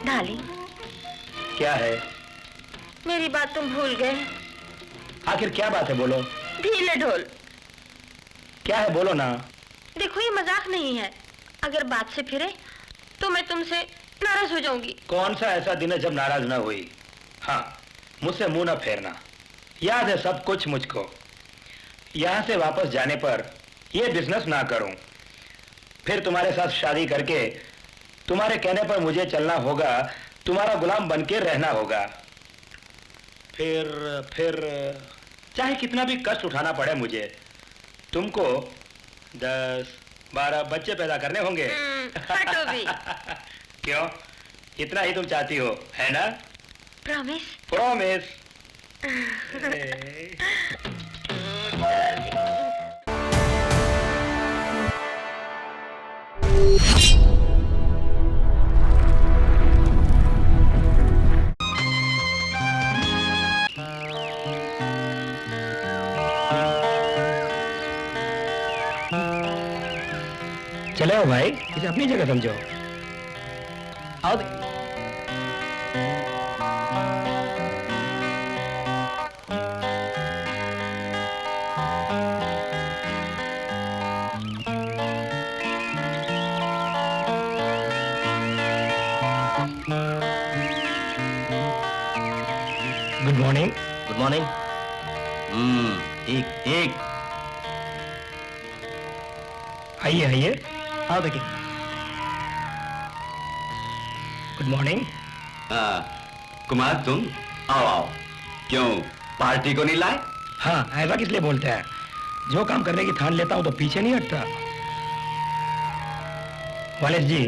Darling, क्या है? मेरी बात तुम भूल गए। आखिर क्या बात है, बोलो। ढीले ढोल। क्या है, बोलो ना। देखो ये मजाक नहीं है, अगर बात से फिरे तो मैं तुमसे नाराज हो जाऊंगी। कौन सा ऐसा दिन है जब नाराज ना हुई? हाँ, मुझसे मुंह ना फेरना, याद है सब कुछ मुझको। यहां से वापस जाने पर यह बिजनेस ना करूं, फिर तुम्हारे साथ शादी करके तुम्हारे कहने पर मुझे चलना होगा, तुम्हारा गुलाम बनके रहना होगा। फिर चाहे कितना भी कष्ट उठाना पड़े मुझे, तुमको 10-12 बच्चे पैदा करने होंगे। हटो भी। क्यों, इतना ही तुम चाहती हो, है ना? प्रॉमिस। प्रॉमिस। चले हो भाई, इसे अपनी जगह समझो। आओ। Good morning. Good morning. ठीक ठीक। आइए आइए। हाँ बेटी। Good morning. कुमार तुम आओ आओ। क्यों पार्टी को नहीं लाए? हाँ, ऐसा किस लिए बोलते हैं? जो काम करने की ठान लेता हूं तो पीछे नहीं हटता। वालेस जी,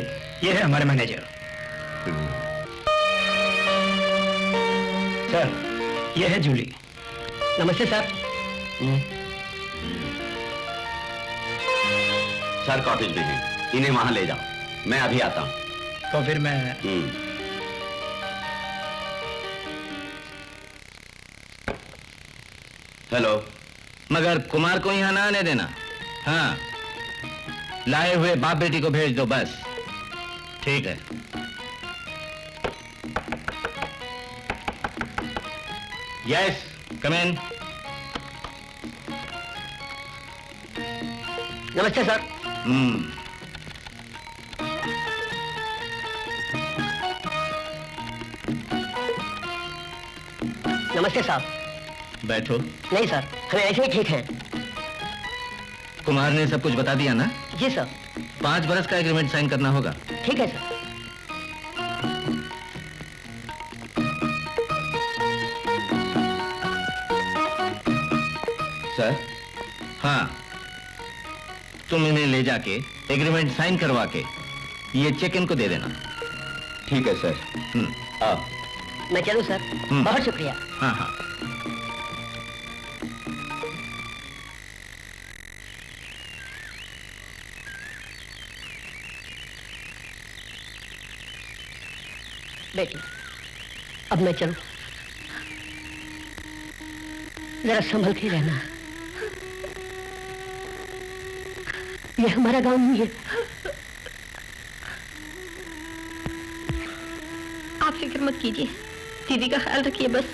ये है हमारे मैनेजर। सर, ये है जूली। नमस्ते सर। सर कॉटेज में है, इन्हें वहां ले जाओ, मैं अभी आता हूं। तो फिर मैं हेलो। मगर कुमार को यहां ना आने देना। हाँ, लाए हुए बाप बेटी को भेज दो बस। ठीक है। यस, कम इन। नमस्ते सर। नमस्ते साहब। बैठो। नहीं सर, हमें ऐसे ही ठीक है। कुमार ने सब कुछ बता दिया ना? जी सर। 5 बरस का एग्रीमेंट साइन करना होगा। ठीक है सर। सर? हाँ, तुम इन्हें ले जाके एग्रीमेंट साइन करवा के ये चेक इनको दे देना। ठीक है सर। आओ। मैं चलूं सर? बहुत शुक्रिया। हाँ हाँ। बेटी, अब मैं चलूं? जरा संभल के रहना। ये हमारा गांव नहीं है। आप फिक्र मत कीजिए, दीदी का ख्याल रखिए बस।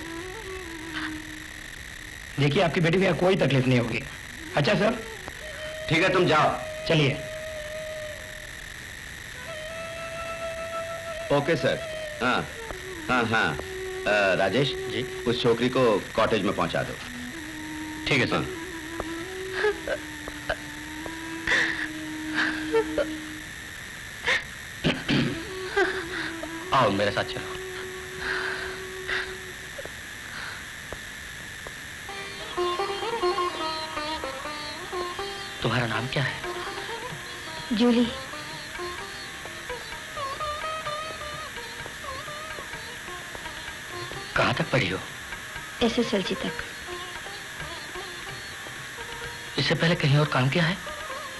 देखिए, आपकी बेटी को यहाँ कोई तकलीफ नहीं होगी। अच्छा सर? ठीक है, तुम जाओ। चलिए। Okay sir. हाँ हाँ हाँ। राजेश जी, उस छोकरी को कॉटेज में पहुंचा दो। ठीक है सर। आओ मेरे साथ चलो। तुम्हारा नाम क्या है? जूली। कहाँ तक पढ़ी हो? SSLC तक। इससे पहले कहीं और काम किया है?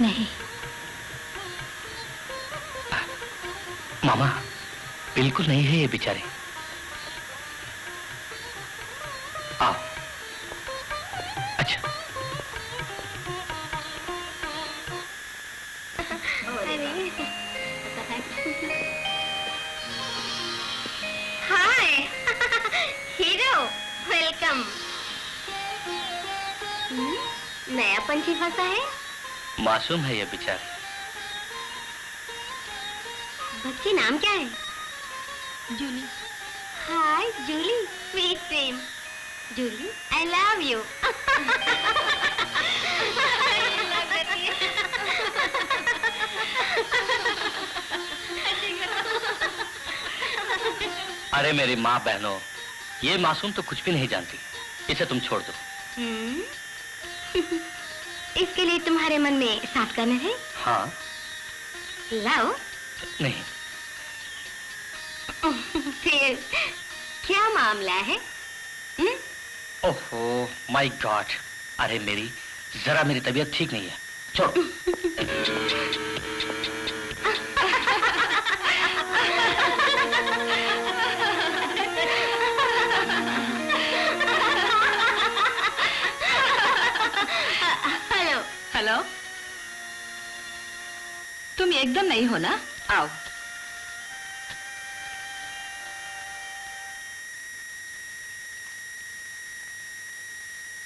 नहीं। मामा, बिल्कुल नहीं है ये बेचारे। आओ। अच्छा। पीछे फंसा है? मासूम है ये बेचारा। बच्चे नाम क्या है? Julie. Hi Julie, sweet dream. Julie, I love you. अरे मेरी माँ बहनों, ये मासूम तो कुछ भी नहीं जानती, इसे तुम छोड़ दो। इसके लिए तुम्हारे मन में साफ करना है? हाँ। लाओ। नहीं। फिर क्या मामला है? ओहो माय गॉड, अरे मेरी जरा मेरी तबीयत ठीक नहीं है, छोड़ो। हेलो। हेलो, तुम एकदम नहीं हो ना? आओ।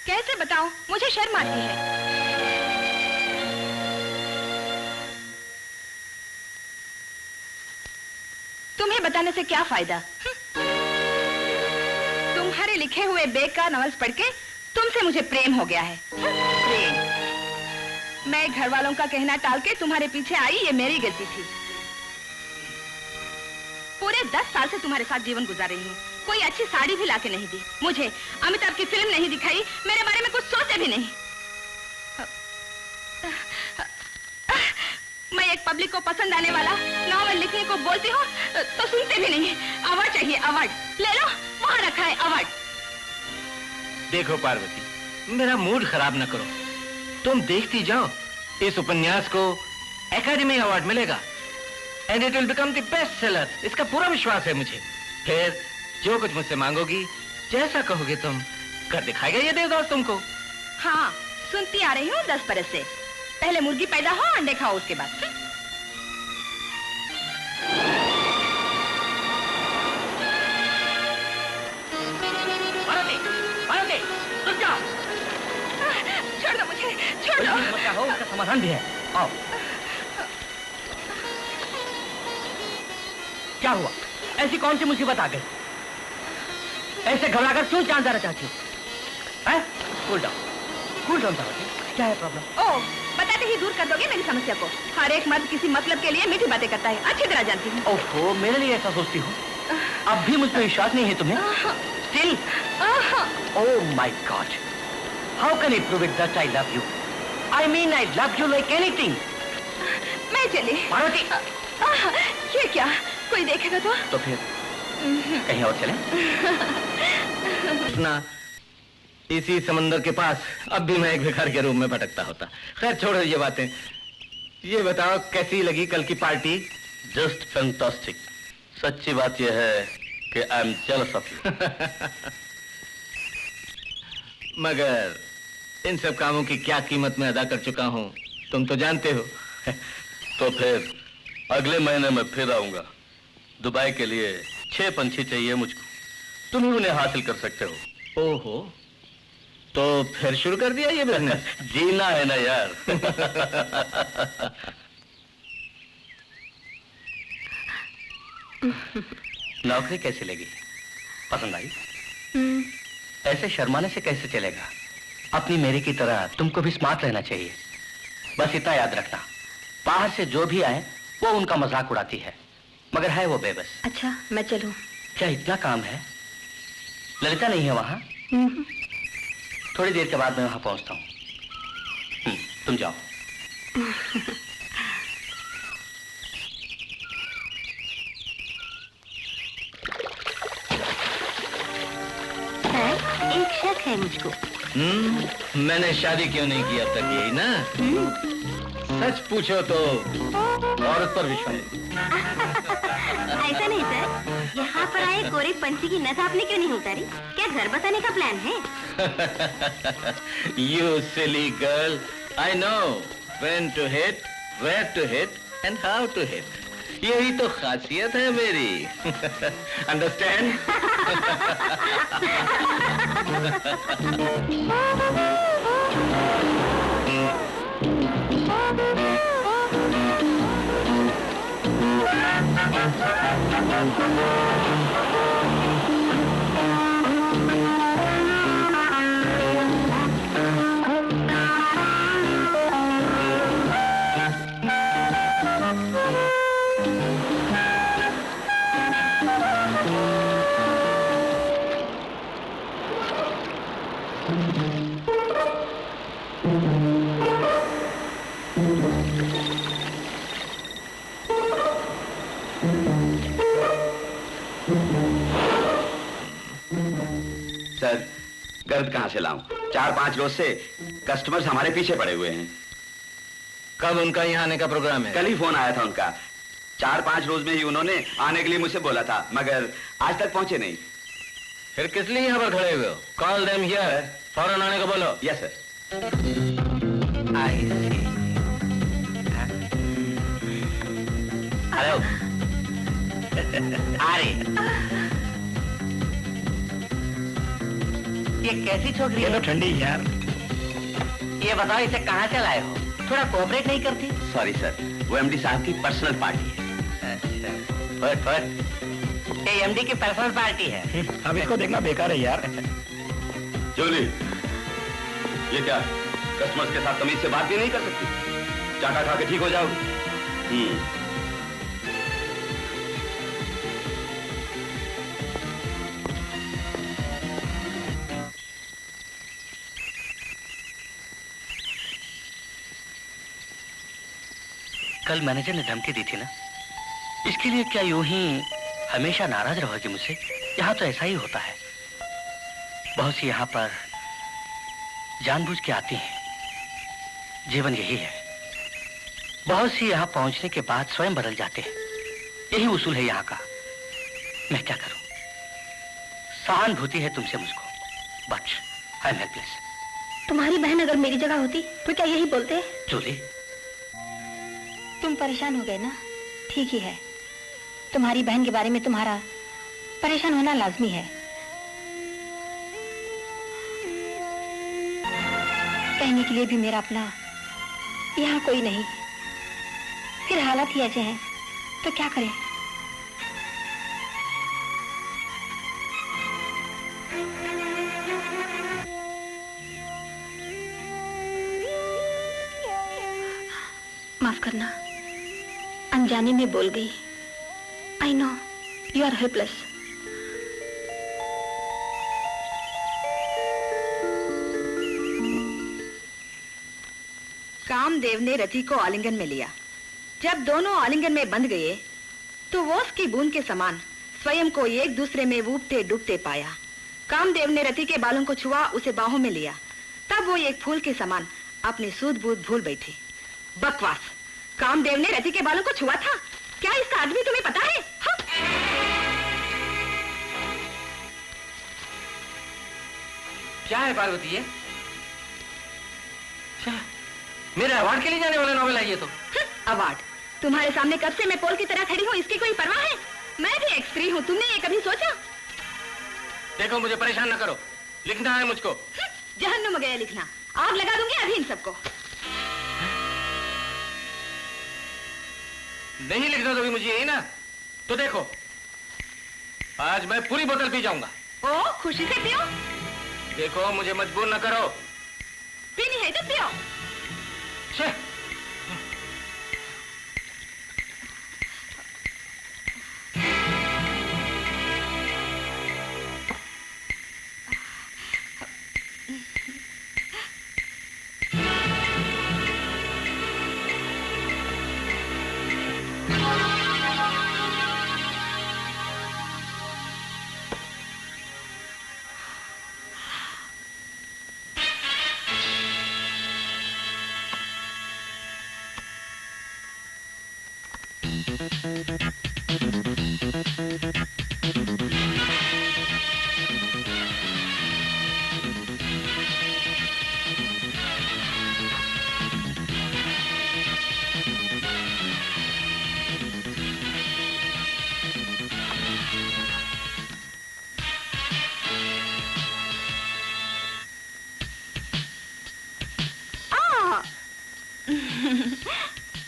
कैसे बताऊं, मुझे शर्म आती है। तुम्हें बताने से क्या फायदा? तुम्हारे लिखे हुए बेकार नॉवेल्स पढ़ के तुमसे मुझे प्रेम हो गया है। प्रेम? मैं घर वालों का कहना टाल के तुम्हारे पीछे आई, ये मेरी गलती थी। पूरे 10 साल से तुम्हारे साथ जीवन गुजार रही हूँ, कोई अच्छी साड़ी भी लाके नहीं दी, मुझे अमिताभ की फिल्म नहीं दिखाई, मेरे बारे में कुछ सोचे भी नहीं। मैं एक पब्लिक को पसंद आने वाला नॉवेल लिखने को बोलती हूँ तो सुनते भी नहीं। अवार्ड चाहिए, अवार्ड ले लो, वहां रखा है अवार्ड। देखो पार्वती, मेरा मूड खराब न करो, तुम देखती जाओ, इस उपन्यास को एकेडमी अवार्ड मिलेगा and it will become the best seller, इसका पूरा विश्वास है मुझे। फिर जो कुछ मुझसे मांगोगी, जैसा कहोगे तुम, कर दिखाएगा ये देवदास तुमको। हाँ, सुनती आ रही हूँ 10 बरस से। पहले मुर्गी पैदा हो, अंडे खाओ, उसके बाद। रुक जाओ। छोड़ दो मुझे, छोड़ दो। समस्या हो, उसका समाधान भी है, आओ। क्या हुआ? ऐसी कौन सी मुसीबत आ गई? ऐसे घबराकर क्यों जान जाना चाहती हो? Cool down, cool down Parvati, क्या है प्रॉब्लम? ओह, बताते ही दूर कर दोगे मेरी समस्या को। हर एक मर्द किसी मतलब के लिए मीठी बातें करता है, अच्छी तरह जानती हूँ। ओहो, मेरे लिए ऐसा सोचती हो? अब भी मुझ पर विश्वास नहीं है तुम्हें? Still? Oh my God! How can I prove it that I love you? I mean, I love you like anything. मैं चली। पार्वती! ये क्या? कोई देखेगा तो? तो फिर कहीं और चलें? सुना, इसी समंदर के पास अब भी मैं एक भिखारी के रूप में भटकता होता। खैर छोड़ो ये बातें, ये बताओ कैसी लगी कल की पार्टी? Just fantastic. सच्ची बात यह है कि I am jealous of you. मगर इन सब कामों की क्या कीमत मैं अदा कर चुका हूँ, तुम तो जानते हो। तो फिर अगले महीने में फिर आऊंगा। दुबई के लिए 6 पंछी चाहिए मुझको, तुम ही उन्हें हासिल कर सकते हो। ओहो, तो फिर शुरू कर दिया ये बिजनेस? जीना है ना यार। नौकरी कैसी लगी? पसंद आई? ऐसे शर्माने से कैसे चलेगा? अपनी मेरी की तरह तुमको भी स्मार्ट रहना चाहिए। बस इतना याद रखना, बाहर से जो भी आए वो उनका मजाक उड़ाती है, मगर है वो बेबस। अच्छा, मैं चलूं? क्या इतना काम है? ललिता नहीं है वहां? थोड़ी देर के बाद मैं वहां पहुंचता हूं। तुम जाओ। सर, एक शक है मुझको। मैंने शादी क्यों नहीं की अब तक, यही ना? सच पूछो तो औरत पर विश्वास। ऐसा नहीं सर, यहाँ पर आए गोरे पंछी की नस आपने क्यों नहीं उतारी? क्या घर बसाने का प्लान है? You silly girl, I know when to hit, where to hit and how to hit. यही तो खासियत है मेरी। Understand? सर, गर्द कहाँ से लाऊं? 4-5 रोज से कस्टमर्स हमारे पीछे पड़े हुए हैं। कब उनका यहाँ आने का प्रोग्राम है? कल ही फोन आया था उनका। 4-5 रोज में ही उन्होंने आने के लिए मुझसे बोला था, मगर आज तक पहुंचे नहीं। फिर किस लिए यहाँ पर खड़े हुए हो? कॉल देम हियर, फौरन आने को बोलो। Yes sir. हेलो। अरे ये कैसी छोकरी है? तो ठंडी यार। ये बताओ इसे कहाँ से लाए हो? थोड़ा कोऑपरेट नहीं करती? सॉरी सर, वो एमडी साहब की पर्सनल पार्टी है। अच्छा, फट। ये एमडी की पर्सनल पार्टी है। अब इसको देखना बेकार है यार। जूली, ये क्या कस्टमर्स के साथ तमीज से बात भी नहीं कर सकती? चाटा खा के ठीक हो जाओ। कल मैनेजर ने धमकी दी थी ना, इसके लिए क्या यूं ही हमेशा नाराज रहोगे मुझसे? यहाँ तो ऐसा ही होता है। बहुत सी यहाँ पर जानबूझ के आती हैं। जीवन यही है। बहुत सी यहाँ पहुंचने के बाद स्वयं बदल जाते हैं। यही उसूल है यहाँ का। मैं क्या करूं? सहानुभूति है तुमसे मुझको, बट आई एम हेल्पलेस। तुम्हारी बहन अगर मेरी जगह होती तो क्या यही बोलते? जूली, तुम परेशान हो गए ना? ठीक ही है। तुम्हारी बहन के बारे में तुम्हारा परेशान होना लाजमी है। कहने के लिए भी मेरा अपना यहाँ कोई नहीं। फिर हालात ही ऐसे हैं तो क्या करें? माफ करना, अनजाने में बोल गई। I know you are helpless. Kamdev ने रति को आलिंगन में लिया। जब दोनों आलिंगन में बंध गए तो वो उसकी बूंद के समान स्वयं को एक दूसरे में डूबते डूबते पाया। कामदेव ने रति के बालों को छुआ, उसे बाहों में लिया। तब वो एक फूल के समान अपनी सूध बूध भूल बैठी। बकवास! कामदेव ने रति के बालों को छुआ था? क्या इसका आदमी तुम्हें पता है? हाँ? क्या है पार्वती ये? क्या? मेरे अवार्ड के लिए जाने वाला नॉवेल है ये तो। अवार्ड? तुम्हारे सामने कब से मैं पोल की तरह खड़ी हूँ, इसकी कोई परवाह है? मैं भी एक स्त्री हूँ, तुमने ये कभी सोचा? देखो मुझे परेशान न करो, लिखना है मुझको। जहन्नुम में गया लिखना। आग लगा दूंगी अभी इन सबको। नहीं लिखना तो भी मुझे यही ना। तो देखो आज मैं पूरी बोतल पी जाऊंगा। ओ, खुशी से पियो। देखो मुझे मजबूर न करो। पीनी है तो पियो। छे।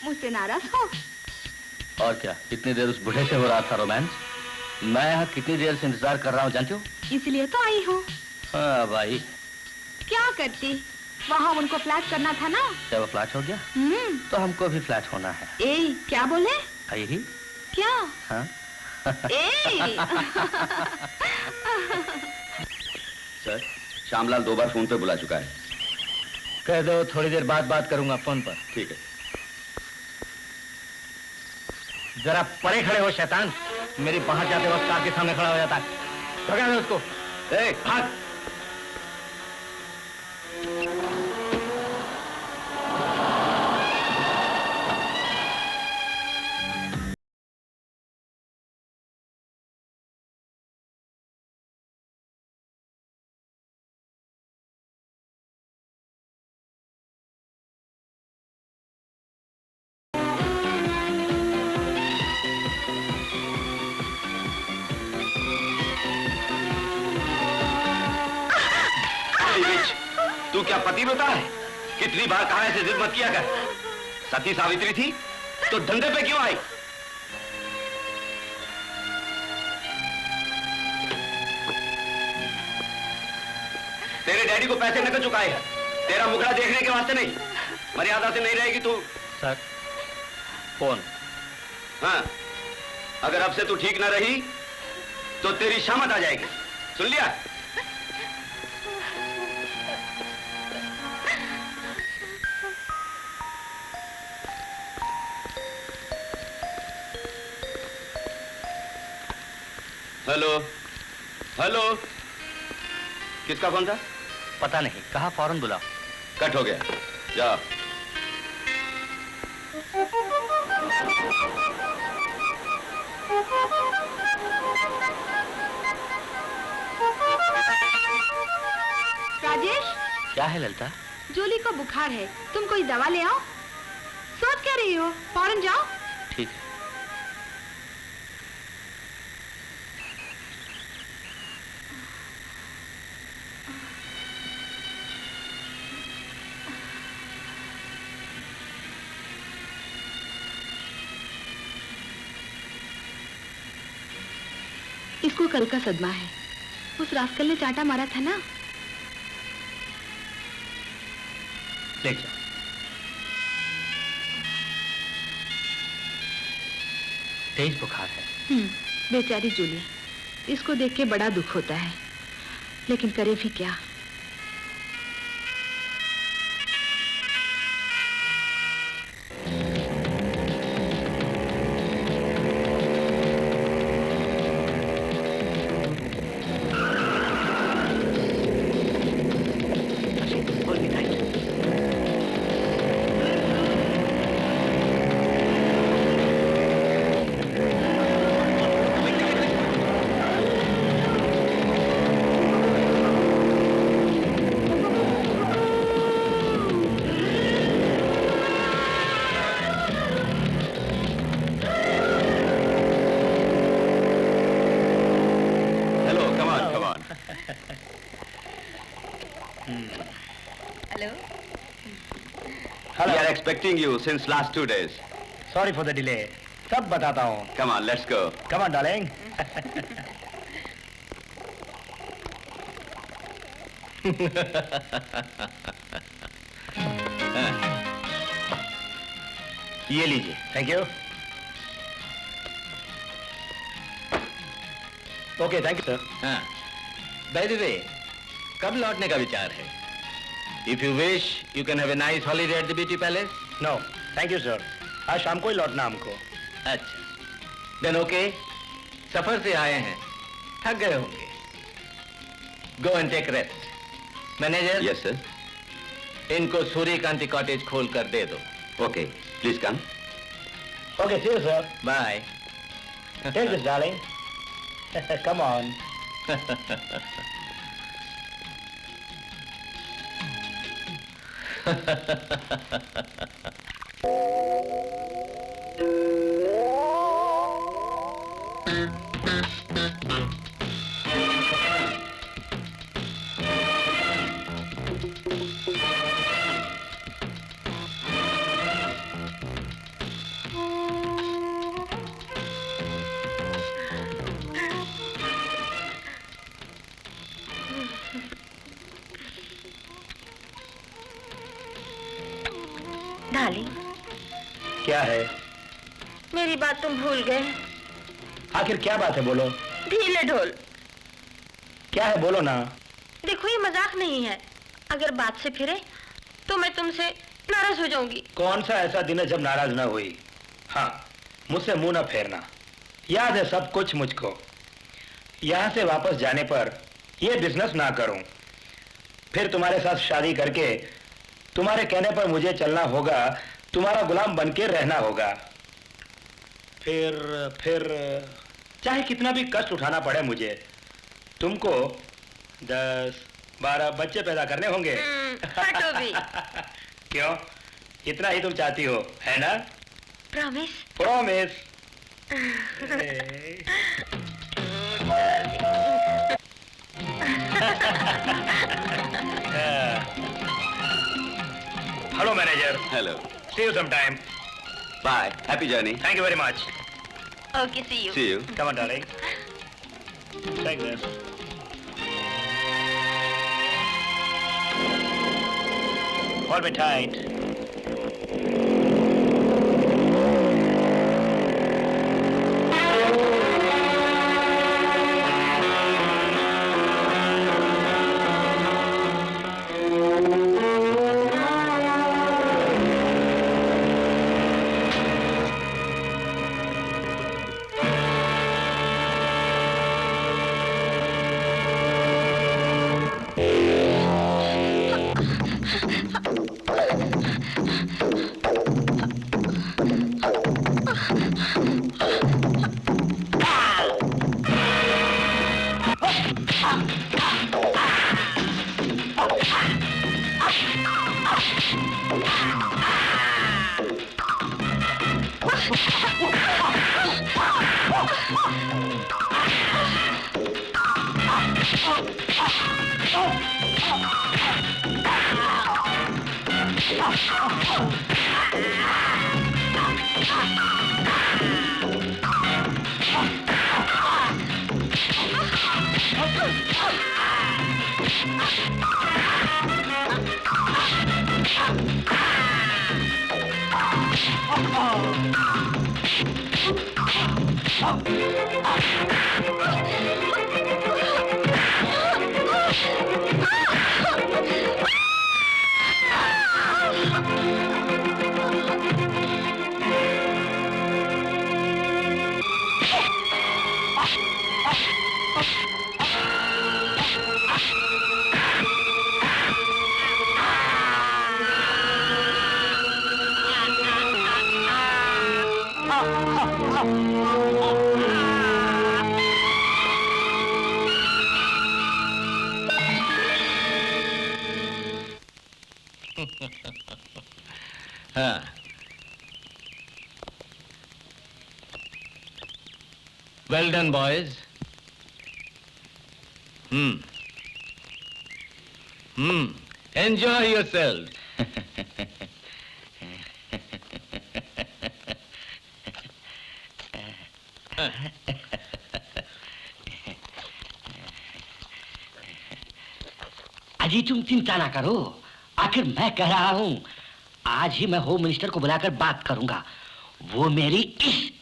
मुझसे नाराज हो? और क्या, कितनी देर उस बूढ़े से हो रहा था रोमांस। मैं यहाँ कितनी देर से इंतजार कर रहा हूँ जानती हो। इसलिए तो आई हूँ। हाँ भाई। क्या करती, वहाँ उनको फ्लैट करना था ना। क्या वो फ्लैट हो गया? तो हमको भी फ्लैट होना है। ए, क्या बोले? यही क्या? हाँ। ए। सर, श्यामलाल 2 बार फोन पे बुला चुका है। कह दो थोड़ी देर बाद बात करूंगा फोन पर। ठीक है। जरा परे खड़े हो शैतान, मेरी बाहर जाते वक्त कार के सामने खड़ा हो जाता है। भगा दो उसको। भाग। तू क्या पतिव्रता है? कितनी बार कहा ऐसे जिद मत किया कर। सती सावित्री थी तो धंधे पे क्यों आई? तेरे डैडी को पैसे नकद चुकाए हैं, तेरा मुखड़ा देखने के वास्ते नहीं। मर्यादा से नहीं रहेगी तू। Sir phone. हाँ, अगर अब से तू ठीक ना रही तो तेरी शामत आ जाएगी, सुन लिया? हेलो हेलो, किसका फोन था? पता नहीं, कहा फौरन बुलाओ। कट हो गया, जा। राजेश, क्या है ललिता? जूली को बुखार है, तुम कोई दवा ले आओ। सोच क्या रही हो, फौरन जाओ। ठीक है। इसको कल का सदमा है, उस रास्कल ने चांटा मारा था ना। ले जाओ। तेज बुखार है। बेचारी जूली, इसको देख के बड़ा दुख होता है, लेकिन करे भी क्या। We are expecting you since last 2 days. Sorry for the delay, सब बताता हूँ। Come on, let's go. Come on darling. ये लीजिए। Thank you. Okay, thank you sir. हाँ, बाय द वे, कब लौटने का विचार है? If you wish you can have a nice holiday at the Beauty Palace. No thank you sir, आज शाम को ही लौटना हमको। अच्छा, देन ओके, सफर से आए हैं, थक गए होंगे। Go and take rest. Manager. Yes, sir. इनको सूर्यकांति कॉटेज खोल कर दे दो। Okay, please come. Okay, see you sir. Bye. Take this darling. Come on. Darling, क्या है? मेरी बात तुम भूल गए। आखिर क्या बात है, बोलो। ढीले ढोल। क्या है, बोलो ना। देखो ये मजाक नहीं है, अगर बात से फिरे तो मैं तुमसे नाराज हो जाऊंगी। कौन सा ऐसा दिन है जब नाराज ना हुई? हाँ, मुझसे मुंह ना फेरना। याद है सब कुछ मुझको। यहाँ से वापस जाने पर यह बिजनेस ना करूं, फिर तुम्हारे साथ शादी करके तुम्हारे कहने पर मुझे चलना होगा, तुम्हारा गुलाम बनके रहना होगा। फिर चाहे कितना भी कष्ट उठाना पड़े मुझे, तुमको 10-12 बच्चे पैदा करने होंगे। हटो भी। क्यों? इतना ही तुम चाहती हो, है ना? Promise. Promise. Hello manager. Hello. See you sometime. Bye, happy journey. Thank you very much. Okay, see you. See you. Come on, darling. Take this. Hold me tight. हाँ, well done, boys. Enjoy yourselves. अजी तुम चिंता ना करो, आखिर मैं कह रहा हूँ आज ही मैं होम मिनिस्टर को बुलाकर बात करूंगा। वो मेरी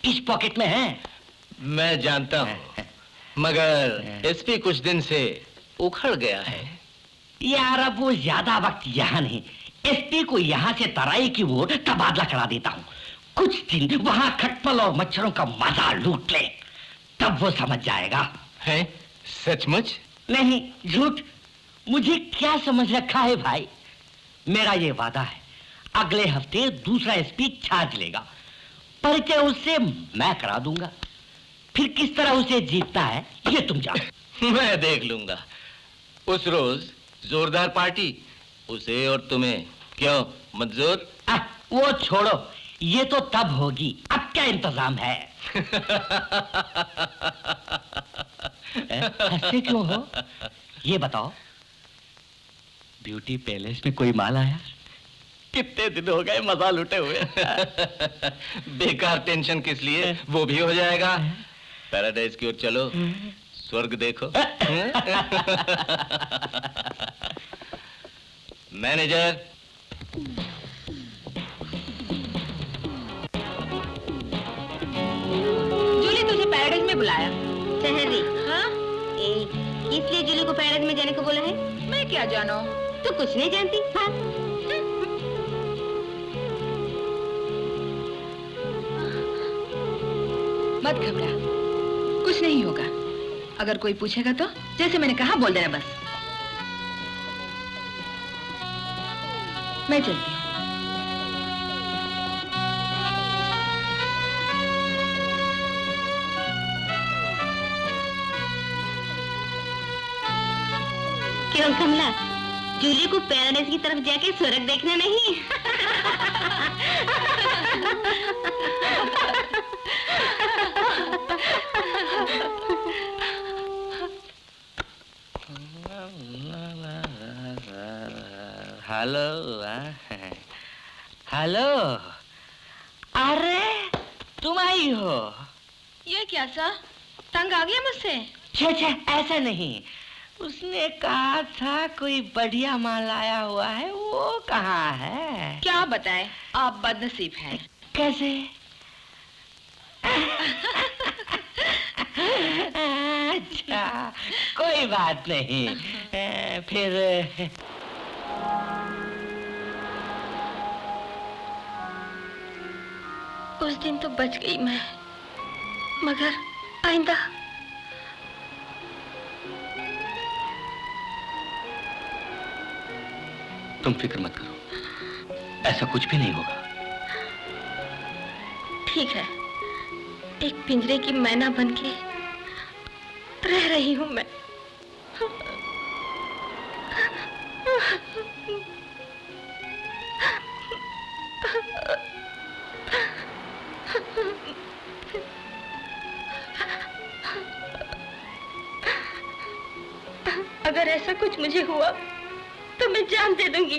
इस पॉकेट में है। मैं जानता हूँ, मगर एसपी कुछ दिन से उखड़ गया है। यार अब वो ज्यादा वक्त यहाँ नहीं, एसपी को यहाँ से तराई की ओर तबादला करा देता हूँ। कुछ दिन वहाँ खटपल और मच्छरों का मजा लूट ले, तब वो समझ जाएगा। है? सचमुच? नहीं, झूठ। मुझे क्या समझ रखा है भाई? मेरा ये वादा है, अगले हफ्ते दूसरा एसपी चार्ज लेगा, परिचय उससे मैं करा दूंगा। फिर किस तरह उसे जीतता है ये तुम जानो। मैं देख लूंगा। उस रोज जोरदार पार्टी उसे और तुम्हें। क्यों, मंजूर? वो छोड़ो, ये तो तब होगी, अब क्या इंतजाम है? हंसते क्यों हो? ये बताओ, ब्यूटी पैलेस में कोई माल आया? कितने दिन हो गए मजा लुटे हुए। बेकार टेंशन किस लिए, वो भी हो जाएगा। पैराडाइज की ओर चलो, स्वर्ग देखो। मैनेजर, बुलाया? ठहरी। हाँ? इसलिए जूली को पैलेस में जाने को बोला है? मैं क्या जानो? तो कुछ नहीं जानती। हाँ। मत घबरा, कुछ नहीं होगा। अगर कोई पूछेगा तो जैसे मैंने कहा बोल देना बस। मैं चलती हूँ। क्यों कमला, जूली को पैराडाइज की तरफ जाके स्वर्ग देखना नहीं? हेलो हेलो, अरे तुम आई हो? ये क्या सा? तंग आ गया मुझसे? छे छे, ऐसा नहीं। उसने कहा था कोई बढ़िया माल आया हुआ है, वो कहाँ है? क्या बताएं, आप बदनसीब हैं। कैसे? अच्छा, कोई बात नहीं। फिर उस दिन तो बच गई मैं, मगर आइंदा। तुम फिक्र मत करो, ऐसा कुछ भी नहीं होगा। ठीक है, एक पिंजरे की मैना बनके रह रही हूँ मैं। अगर ऐसा कुछ मुझे हुआ तो मैं जान दे दूंगी।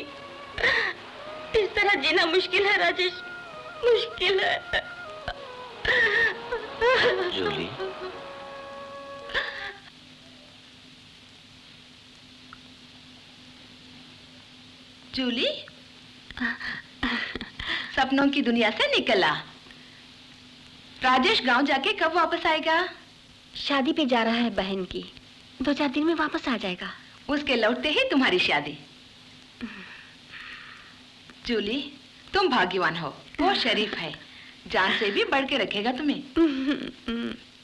इस तरह जीना मुश्किल है राजेश, मुश्किल है। जूली, जूली, सपनों की दुनिया से निकला। राजेश गांव जाके कब वापस आएगा? शादी पे जा रहा है बहन की, 2-4 दिन में वापस आ जाएगा। उसके लौटते ही तुम्हारी शादी। जूली, तुम भाग्यवान हो, वो शरीफ है, जान से भी बढ़ के रखेगा तुम्हें।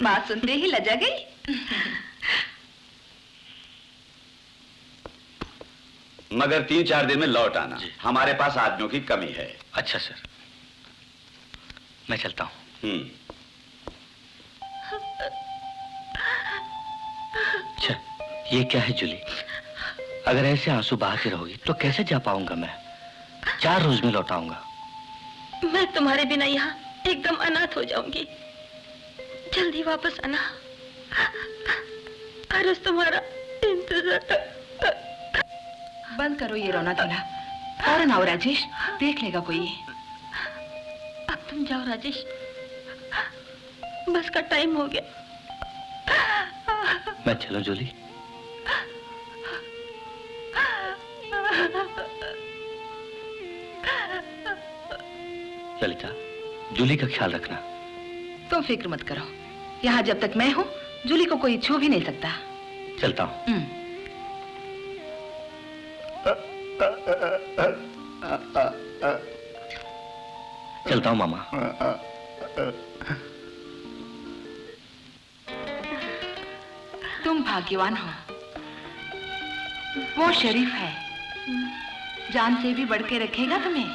बात सुनते ही लजा गई। मगर 3-4 दिन में लौट आना, हमारे पास आदमियों की कमी है। अच्छा सर, मैं चलता हूँ। अच्छा, ये क्या है जूली? अगर ऐसे आंसू बहाती रहोगी तो कैसे जा पाऊंगा मैं? 4 रोज में लौट आऊंगा। मैं तुम्हारे बिना यहाँ एकदम अनाथ हो जाऊंगी। जल्दी वापस आना, हर रोज तुम्हारा इंतजार। बंद करो ये रोना धोना, फौरन आओ राजेश, देख लेगा कोई। अब तुम जाओ राजेश, बस का टाइम हो गया। मैं चलूं जूली? ललिता, जूली का ख्याल रखना। तुम फिक्र मत करो, यहाँ जब तक मैं हूँ जूली को कोई छू भी नहीं सकता। चलता हूँ। चलता हूँ मामा। तुम भाग्यवान हो, वो शरीफ है, जान से भी बढ़ के रखेगा तुम्हें।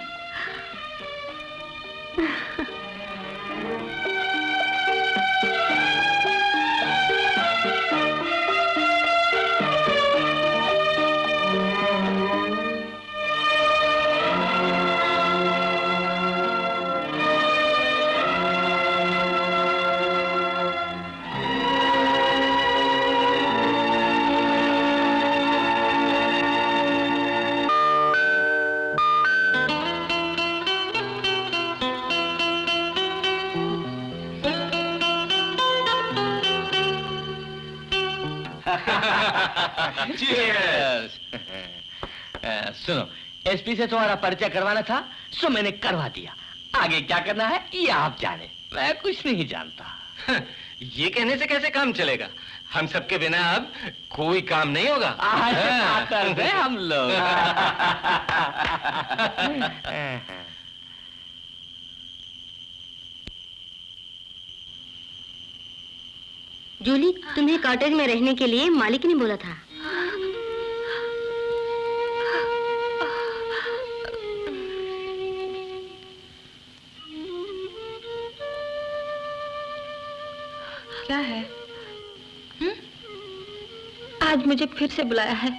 सुनो, एसपी से तुम्हारा परिचय करवाना था, सो मैंने करवा दिया। आगे क्या करना है ये आप जाने, मैं कुछ नहीं जानता। ये कहने से कैसे काम चलेगा? हम सबके बिना अब कोई काम नहीं होगा। हम लोग। जूली, तुम्हें कॉटेज में रहने के लिए मालिक ने बोला था। क्या है? आज मुझे फिर से बुलाया है।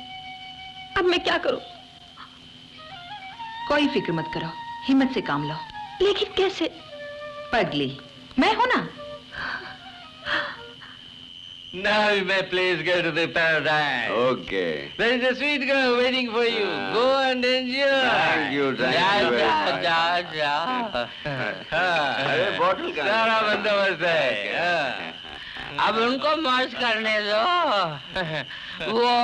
अब मैं क्या करूं? कोई फिक्र मत करो, हिम्मत से काम लो। लेकिन कैसे? पगली, मैं हूं ना। Now you may please go to the paradise. Okay. There is a sweet girl waiting for you. Go and enjoy. Thank you very much. अरे बॉटल का सारा बंदोबस्त है। अब उनको मौज करने दो। वो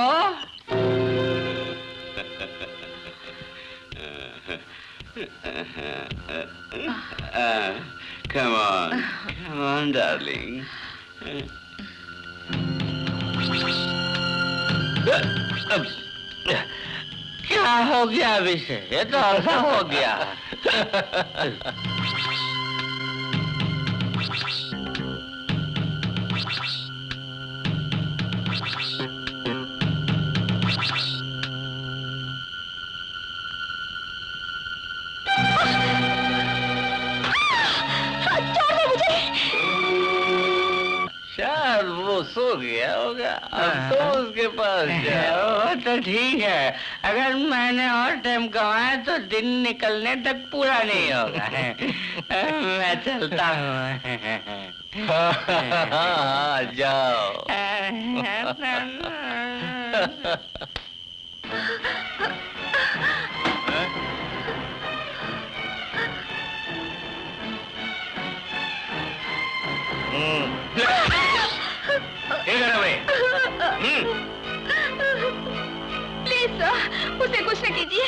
come on, darling. क्या हो गया अभी से? ये तो ऐसा हो गया। शायद वो सो गया होगा। अब तो उसके पास जाओ। तो ठीक है, अगर मैंने और टाइम गंवाया तो दिन निकलने तक पूरा नहीं होगा। मैं चलता हूँ। जाओ। प्लीज सर, उसे कुछ न कीजिए।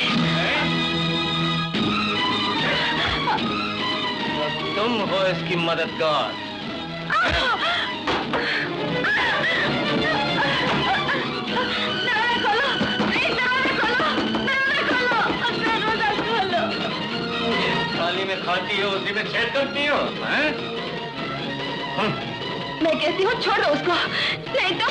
तुम हो इसकी मददगार। थाली में खाती हो, उसी में छेद करती हो। मैं कहती हूँ छोड़ो उसको, नहीं तो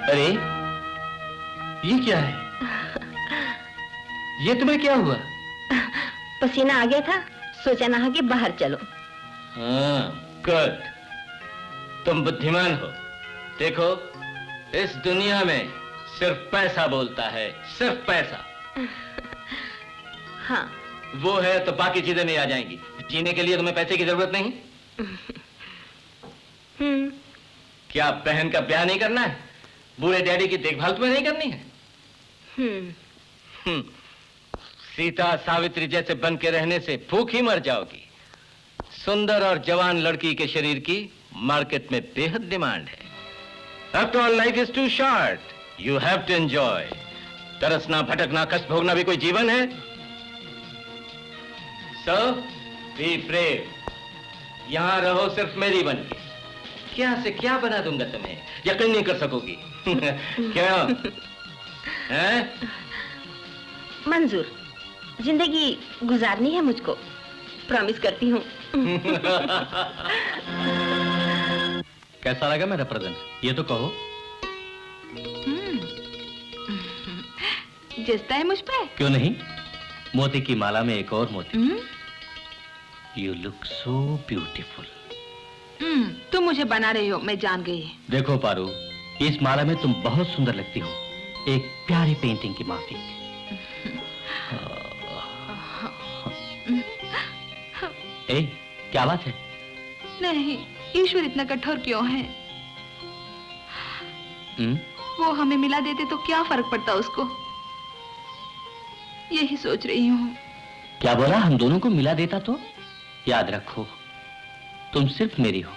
अरे ये क्या है? ये तुम्हें क्या हुआ? पसीना आ गया था, सोचा नहा के बाहर चलो। हाँ, गुड। तुम बुद्धिमान हो। देखो, इस दुनिया में सिर्फ पैसा बोलता है, सिर्फ पैसा। हाँ। वो है तो बाकी चीजें नहीं आ जाएंगी। जीने के लिए तुम्हें पैसे की जरूरत नहीं। क्या बहन का ब्याह नहीं करना है? बूढ़े डैडी की देखभाल तुम्हें नहीं करनी है? सीता सावित्री जैसे बन के रहने से भूख ही मर जाओगी। सुंदर और जवान लड़की के शरीर की मार्केट में बेहद डिमांड है। After all, life is too short. You have to enjoy. तरसना, भटकना, कष्ट भोगना भी कोई जीवन है? So, be brave. यहां रहो सिर्फ मेरी बन के। क्या से क्या बना दूंगा तुम्हें, यकीन नहीं कर सकोगी। क्यों? हैं? मंजूर, जिंदगी गुजारनी है मुझको, प्रॉमिस करती हूँ। कैसा लगा मेरा प्रेजेंट, ये तो कहो। जचता है मुझ पे? क्यों नहीं, मोती की माला में एक और मोती। You look so beautiful. तुम मुझे बना रही हो, मैं जान गई। देखो पारू, इस माला में तुम बहुत सुंदर लगती हो, एक प्यारी पेंटिंग की माफिक। ए, क्या बात है? नहीं, ईश्वर इतना कठोर क्यों है? वो हमें मिला देते तो क्या फर्क पड़ता उसको, यही सोच रही हूँ। क्या बोला? हम दोनों को मिला देता तो? याद रखो, तुम सिर्फ मेरी हो।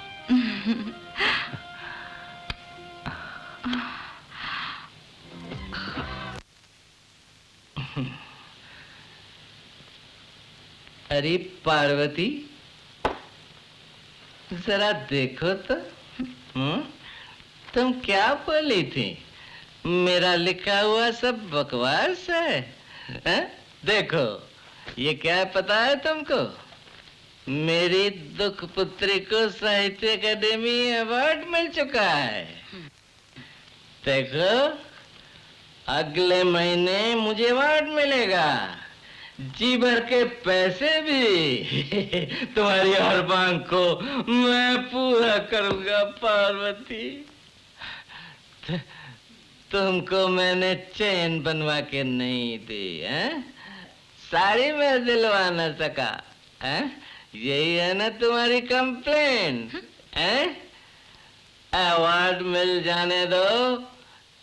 अरे पार्वती, जरा देखो तो। तुम क्या बोली थी? मेरा लिखा हुआ सब बकवास है? देखो, ये क्या पता है तुमको? मेरी दुख पुत्री को साहित्य अकादमी अवार्ड मिल चुका है। देखो, अगले महीने मुझे अवार्ड मिलेगा, जी भर के पैसे भी। तुम्हारी हर मांग को मैं पूरा करूंगा पार्वती। तुमको मैंने चैन बनवा के नहीं दी है, साड़ी में दिलवा न सका है? यही है ना तुम्हारी कंप्लेंट है? अवार्ड मिल जाने दो,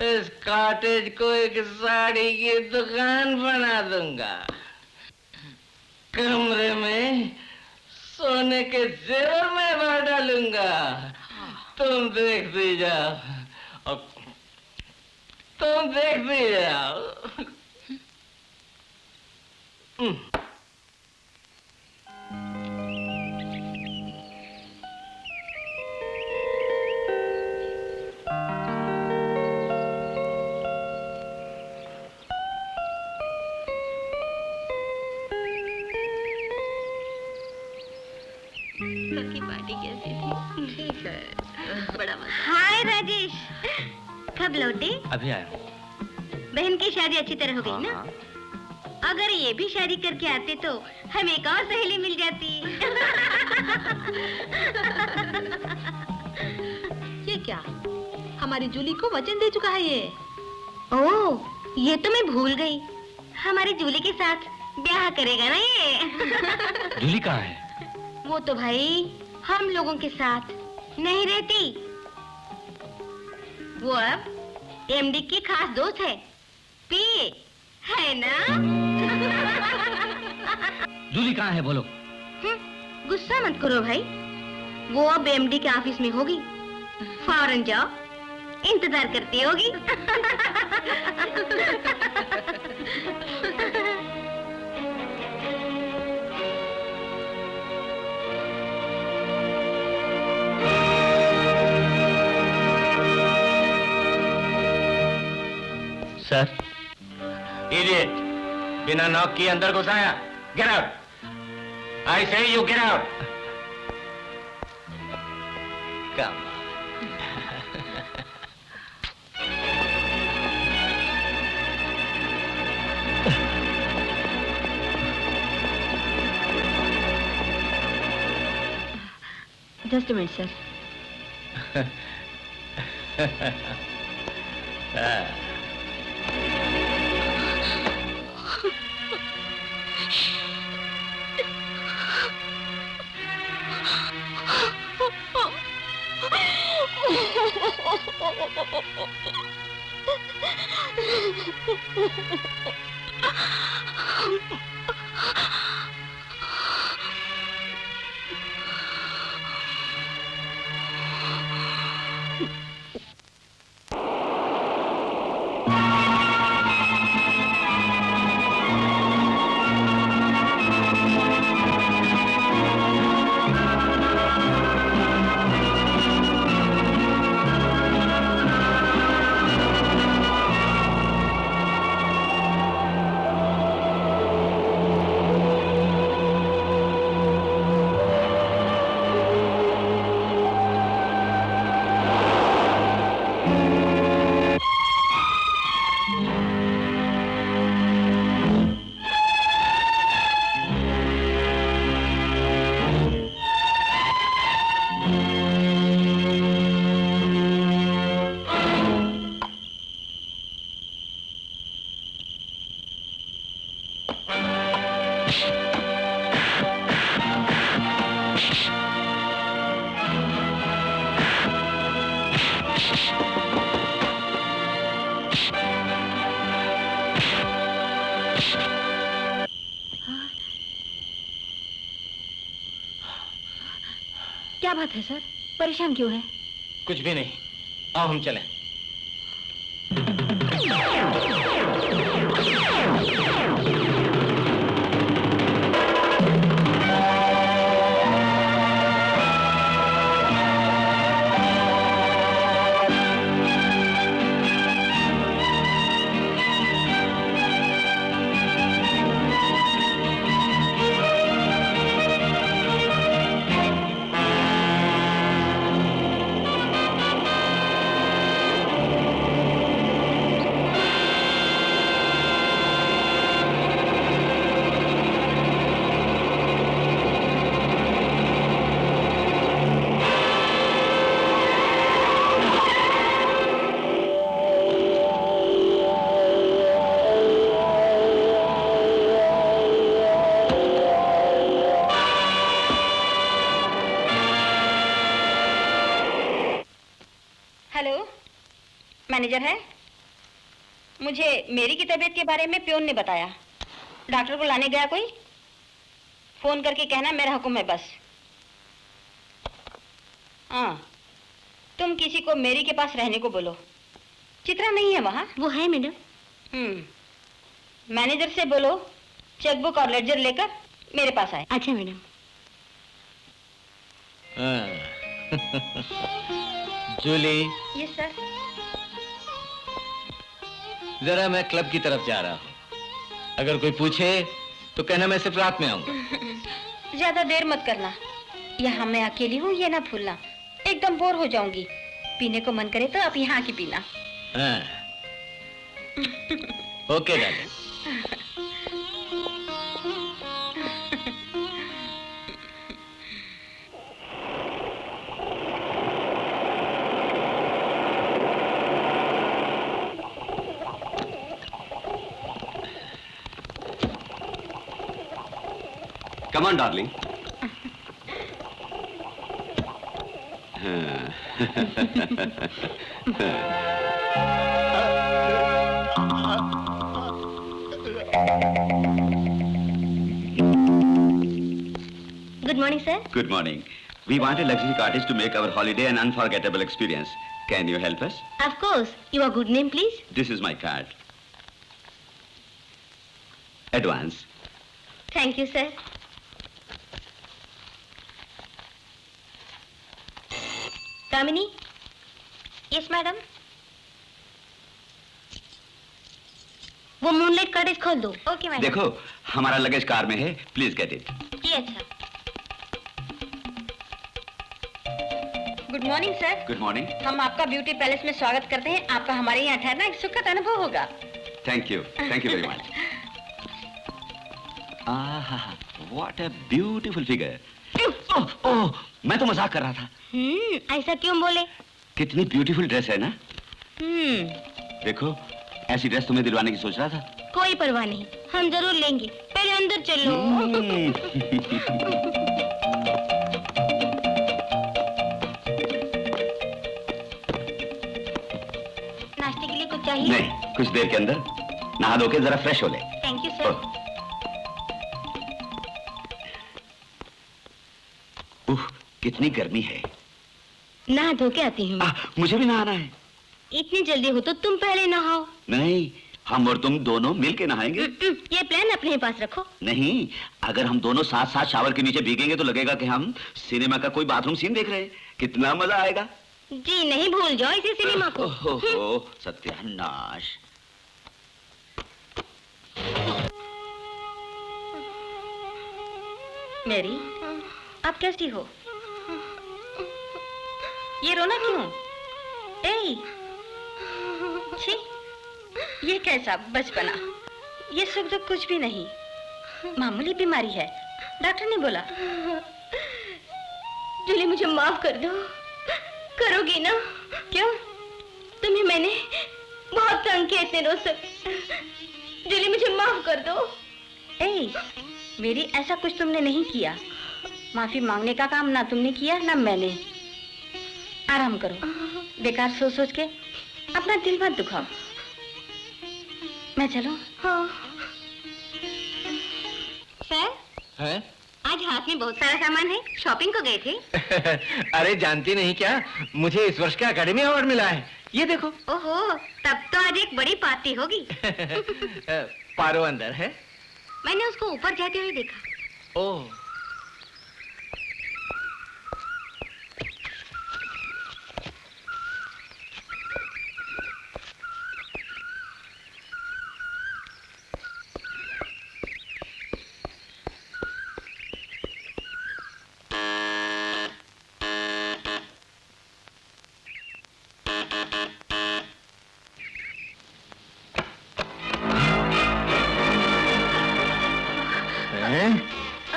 इस कॉटेज को एक साड़ी की दुकान बना दूंगा। कमरे में सोने के जेवर में भर डालूंगा। तुम देखती जाओ, तुम देखती जाओ। की पार्टी कैसी थी? ठीक है, बड़ा मजा। हाय राजेश, कब लौटे? अभी आया। बहन की शादी अच्छी तरह हो गई ना? अगर ये भी शादी करके आते तो हमें एक और सहेली मिल जाती। क्या, हमारी जूली को वचन दे चुका है ये। ओह, ये तो मैं भूल गई। हमारी जूली के साथ ब्याह करेगा ना ये। जूली कहाँ है? वो तो भाई हम लोगों के साथ नहीं रहती। वो अब एमडी की खास दोस्त है, पी है ना। जूली कहाँ है बोलो? गुस्सा मत करो भाई, वो अब एमडी के ऑफिस में होगी। फौरन जाओ, इंतजार करती होगी। सर, इडियट, बिना नॉक किए अंदर घुसाया। गेट आउट, आई से you get out. Come. Just a minute sir. क्या बात है सर, परेशान क्यों है? कुछ भी नहीं, आओ हम चलें। मैनेजर है? मुझे मेरी की तबीयत के बारे में प्योन ने बताया। डॉक्टर को लाने गया कोई? फोन करके कहना मेरा हुक्म है बस। हाँ, तुम किसी को मेरी के पास रहने को बोलो। चित्रा नहीं है वहाँ? वो है मैडम। मैनेजर से बोलो चेकबुक और लेडजर लेकर मेरे पास आए। अच्छा मैडम। जूली। Yes sir. जरा मैं क्लब की तरफ जा रहा हूँ, अगर कोई पूछे तो कहना मैं सिर्फ रात में आऊंगा। ज्यादा देर मत करना, यहाँ मैं अकेली हूँ ये ना भूलना, एकदम बोर हो जाऊंगी। पीने को मन करे तो आप यहाँ की पीना। हाँ। Okay darling. Come on, darling. Good morning, sir. Good morning. We want a luxury cottage to make our holiday an unforgettable experience. Can you help us? Of course. Your good name, please. This is my card. Advance. Thank you, sir. Kamini? Yes, madam. वो moonlight cottage खोल दो. Okay madam. देखो, हमारा luggage car में है. Please get it. जी अच्छा. Good morning sir. Good morning. हम आपका ब्यूटी पैलेस में स्वागत करते हैं. आपका हमारे यहाँ ठहरना एक सुखद अनुभव होगा. Thank you very much. What a beautiful figure. ओह, मैं तो मजाक कर रहा था. ऐसा क्यों बोले? कितनी ब्यूटीफुल ड्रेस है ना. देखो, ऐसी ड्रेस तुम्हें दिलवाने की सोच रहा था. कोई परवाह नहीं, हम जरूर लेंगे. पहले अंदर चलो. नाश्ते के लिए कुछ चाहिए? नहीं, कुछ देर के अंदर. नहा धो के जरा फ्रेश हो ले. Thank you sir. कितनी गर्मी है. नहा धो के आती हूँ. मुझे भी नहाना है. इतनी जल्दी हो तो तुम पहले नहाओ. नहीं, हम और तुम दोनों मिल के नहाएंगे. ये प्लान अपने पास रखो. नहीं, अगर हम दोनों साथ साथ शावर के नीचे भीगेंगे तो लगेगा कि हम सिनेमा का कोई बाथरूम सीन देख रहे हैं. कितना मजा आएगा. जी नहीं भूल जाओ इसी सिनेमा को. ओहो, सत्यानाश. मेरी, आप कैसी हो? ये रोना क्यों? ए, छी, ये कैसा बचपना. ये सुख दुख कुछ भी नहीं, मामूली बीमारी है. डॉक्टर ने बोला. जूली मुझे माफ कर दो. करोगी ना? क्यों? तुम्हें मैंने बहुत तंग किया इतने रोज से. जूली मुझे माफ कर दो. ए, मेरी ऐसा कुछ तुमने नहीं किया. माफी मांगने का काम ना तुमने किया ना मैंने. आराम करो. बेकार सोच सोच के अपना दिल मत दुखाओ. मैं चलूं? हाँ. सर? हैं? आज हाथ में बहुत सारा सामान है. शॉपिंग को गए थे? अरे जानती नहीं क्या, मुझे इस वर्ष का एकेडमी अवार्ड मिला है. ये देखो. ओहो, तब तो आज एक बड़ी पार्टी होगी. पारो अंदर है. मैंने उसको ऊपर जाते हुए देखा. ओह.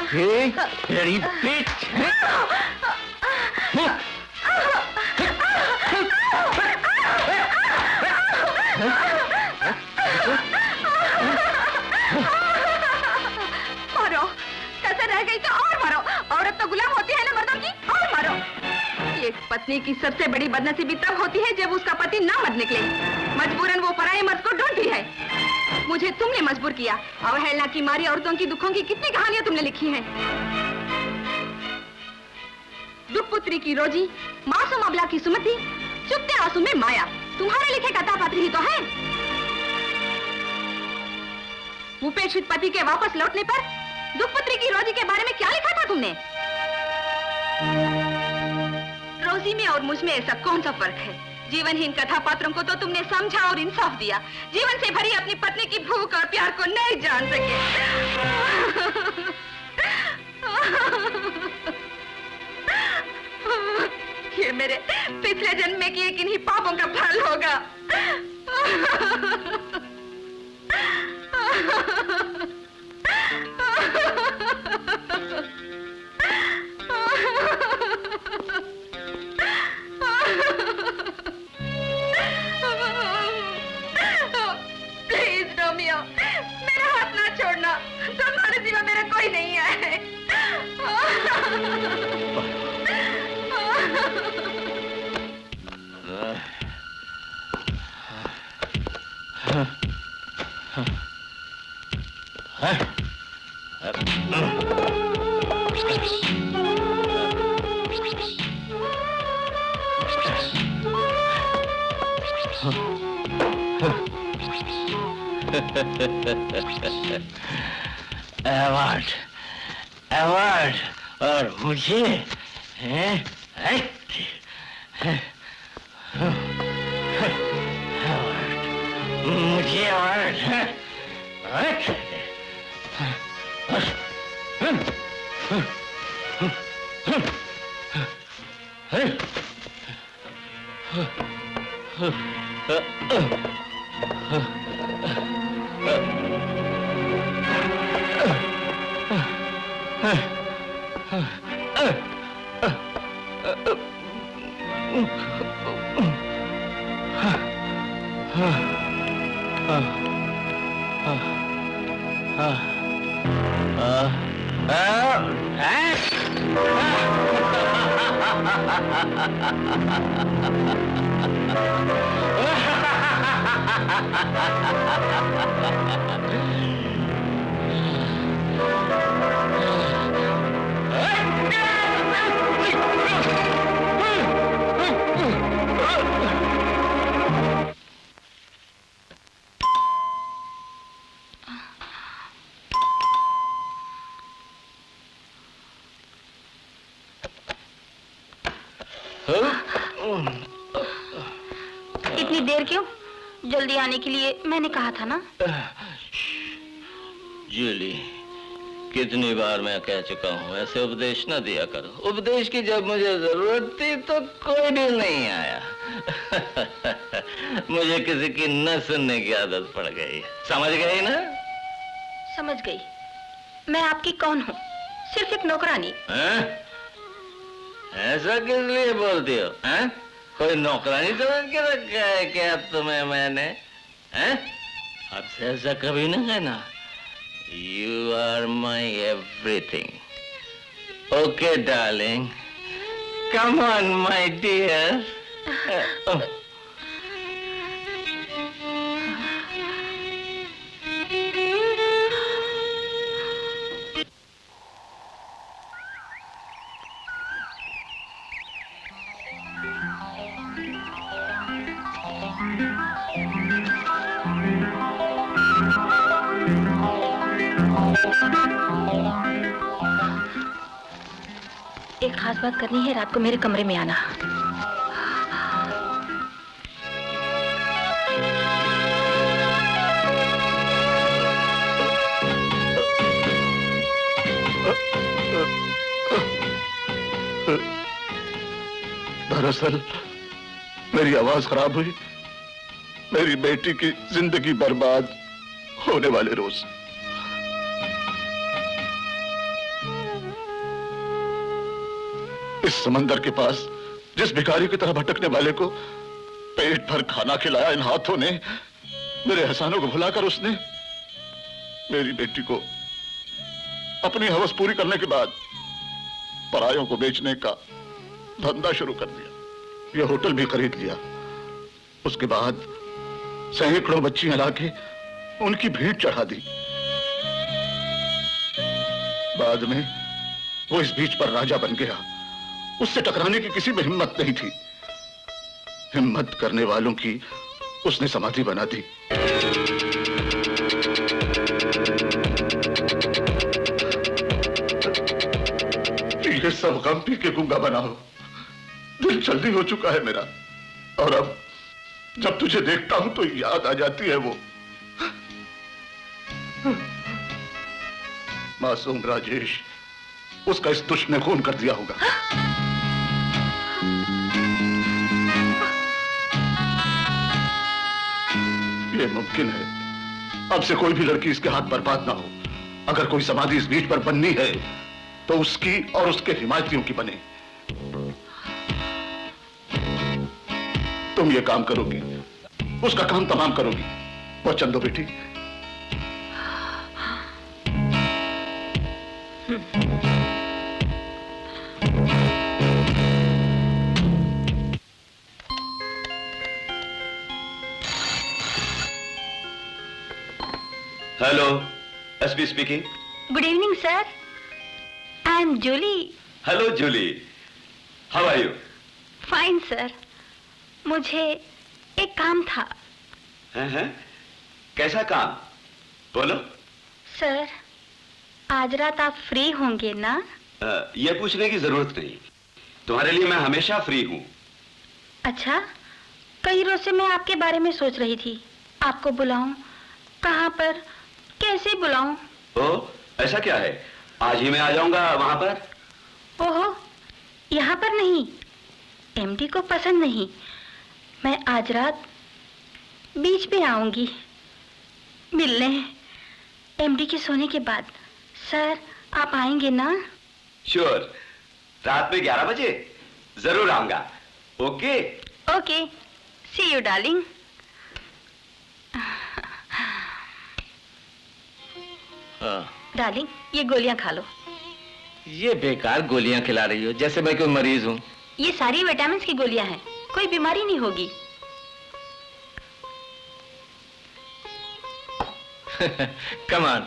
Hey, very bitch. मारो. कसर रह गई तो और मारो. औरत तो गुलाम होती है ना मर्दों की. और मारो. एक पत्नी की सबसे बड़ी बदनसीबी तब होती है जब उसका पति ना मत निकले. मजबूरन वो पराये मर्द को ढूंढती है. मुझे तुमने मजबूर किया. अवहेलना की मारी औरतों की दुखों की कितनी कहानियां तुमने लिखी हैं. दुखपुत्री की रोजी, मासूम अबला की सुमति, चुपते आंसू में माया. तुम्हारे लिखे कथापात्र ही तो है. उपेक्षित पति के वापस लौटने पर दुखपुत्री की रोजी के बारे में क्या लिखा था तुमने? रोजी में और मुझ में ऐसा कौन सा फर्क है? जीवनहीन कथापात्रों को तो तुमने समझा और इंसाफ दिया. जीवन से भरी अपनी पत्नी की भूख और प्यार को नहीं जान सके. ये मेरे पिछले जन्म में किए किन्हीं पापों का फल होगा. प्लीज रोमियो, मेरा हाथ ना छोड़ना. तुम्हारे सिवा मेरा कोई नहीं है. अवार्ड, अवार्ड और मुझे हैं? मुझे अवार्ड इतनी देर क्यों? जल्दी आने के लिए मैंने कहा था ना। जूली, कितनी बार मैं कह चुका हूँ ऐसे उपदेश न दिया करो। उपदेश की जब मुझे जरूरत थी तो कोई भी नहीं आया। मुझे किसी की न सुनने की आदत पड़ गई। समझ गई ना? समझ गई। मैं आपकी कौन हूँ? सिर्फ एक नौकरानी। ऐसा किस लिए बोलती हो? हैं? कोई नौकरानी समझ के रखा है क्या तुम्हें मैंने? हैं? अब से ऐसा कभी ना कहना। You are my everything. Okay, darling. Come on, my dear. एक खास बात करनी है, रात को मेरे कमरे में आना। दरअसल मेरी आवाज खराब हुई। मेरी बेटी की जिंदगी बर्बाद होने वाले रोज। इस समंदर के पास जिस भिखारी की तरह भटकने वाले को पेट भर खाना खिलाया इन हाथों ने, मेरे एहसानों को भुलाकर उसने मेरी बेटी को अपनी हवस पूरी करने के बाद परायों को बेचने का धंधा शुरू कर दिया। यह होटल भी खरीद लिया। उसके बाद सैकड़ों बच्चियां लाके उनकी भेंट चढ़ा दी। बाद में वो इस बीच पर राजा बन गया। उससे टकराने की किसी में हिम्मत नहीं थी। हिम्मत करने वालों की उसने समाधि बना दी। ये सब गम पी के गूंगा बना हो। दिल जल्दी हो चुका है मेरा। और अब जब तुझे देखता हूं तो याद आ जाती है वो मासूम राजेश। उसका इस दुष्ट ने खून कर दिया होगा। ये मुमकिन है अब से कोई भी लड़की इसके हाथ बर्बाद ना हो। अगर कोई समाधि इस बीच पर बननी है तो उसकी और उसके हिमायतियों की बने। तुम ये काम करोगी, उसका काम तमाम करोगी। वचन दो बेटी। Hello, SP speaking. Good evening sir, I am Julie. Hello Julie, how are you? Fine sir, मुझे एक काम था। हैं? कैसा काम? बोलो। सर, आज रात आप फ्री होंगे ना? ये पूछने की जरूरत नहीं, तुम्हारे लिए मैं हमेशा फ्री हूँ। अच्छा, कई रोज से मैं आपके बारे में सोच रही थी, आपको बुलाऊं, कहाँ पर, कैसे बुलाऊं? ओ, ऐसा क्या है? आज ही मैं आ जाऊंगा वहां पर। ओहो, यहाँ पर नहीं, एमडी को पसंद नहीं। मैं आज रात बीच पे आऊंगी मिलने, एमडी के सोने के बाद। सर, आप आएंगे ना? श्योर, रात में 11 बजे जरूर आऊंगा। Okay okay, see you darling. Darling, ये गोलियां खा लो। ये बेकार गोलियां खिला रही हो, जैसे मैं कोई मरीज हूं। ये सारी विटामिन की गोलियां हैं, कोई बीमारी नहीं होगी। कमान।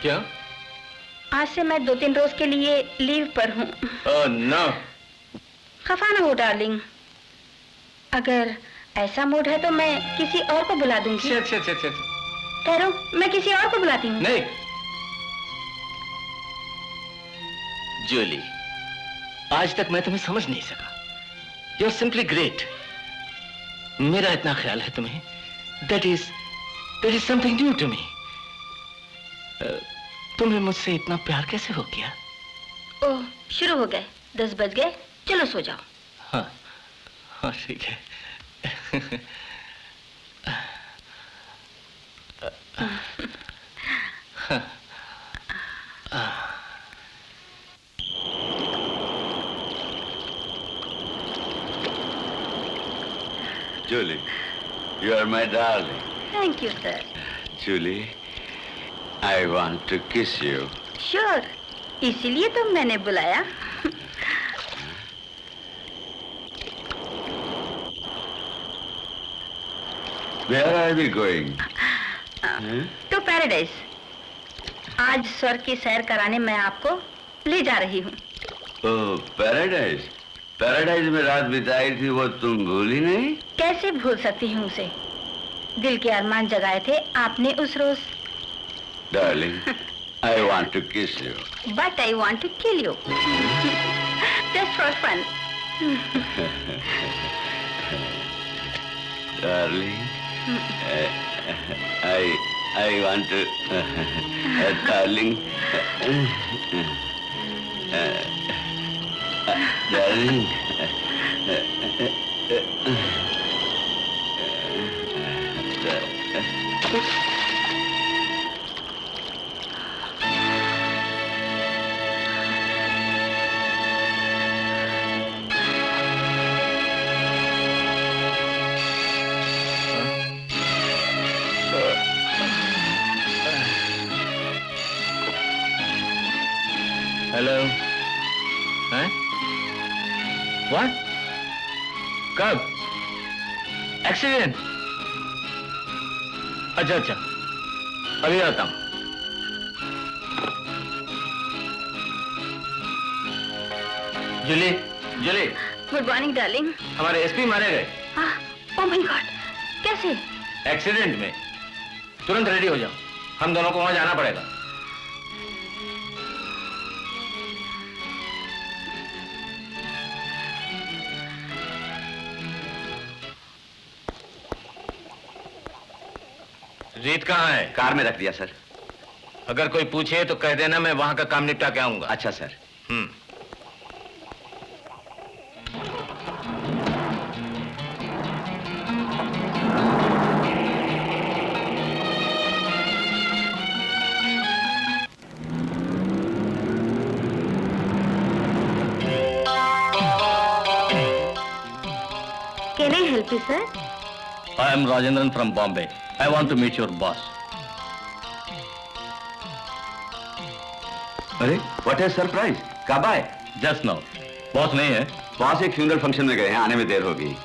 क्यों? आज से मैं 2-3 रोज के लिए लीव पर हूँ। Oh no. खफा ना हो डार्लिंग, अगर ऐसा मूड है तो मैं किसी और को बुला दूंगी। ठहरो, मैं किसी और को बुलाती हूँ। नहीं जूली, आज तक मैं तुम्हें समझ नहीं सका। You are simply great. मेरा इतना ख्याल है तुम्हें, that is something new to me. तुम्हें मुझसे इतना प्यार कैसे हो गया? ओह, शुरू हो गए, 10 बज गए, चलो सो जाओ। हाँ हाँ ठीक है। Julie, you are my darling. Thank you sir. Julie, I want to kiss you. Sure, इसीलिए तो मैंने बुलाया। Where are we going? तो पैराडाइज। आज स्वर्ग की सैर कराने मैं आपको ले जा रही हूँ। ओह, पैराडाइज। पैराडाइज में रात बिताई थी, वो तुम भूली नहीं? कैसे भूल सकती हूँ उसे? दिल के अरमान जगाए थे आपने उस रोज। Darling, I want to kiss you. But I want to kill you. Just for fun. Darling, I want to, darling, darling. Hello. हैं? What? कब? एक्सीडेंट? अच्छा अच्छा, अभी आता हूँ। Julie, Julie. Good morning darling. हमारे एसपी मारे गए। ओह माय गॉड, कैसे? एक्सीडेंट में। तुरंत रेडी हो जाओ, हम दोनों को वहां जाना पड़ेगा। रीत कहाँ है? कार में रख दिया सर। अगर कोई पूछे तो कह देना मैं वहां का काम निपटा के आऊंगा। अच्छा sir. Can I help you, sir? I am Rajendran from Bombay. I want to meet your boss. अरे, what a surprise! कब आए? Just now. बॉस नहीं है? बॉस एक फ्यूनरल फंक्शन में गए हैं, आने में देर होगी।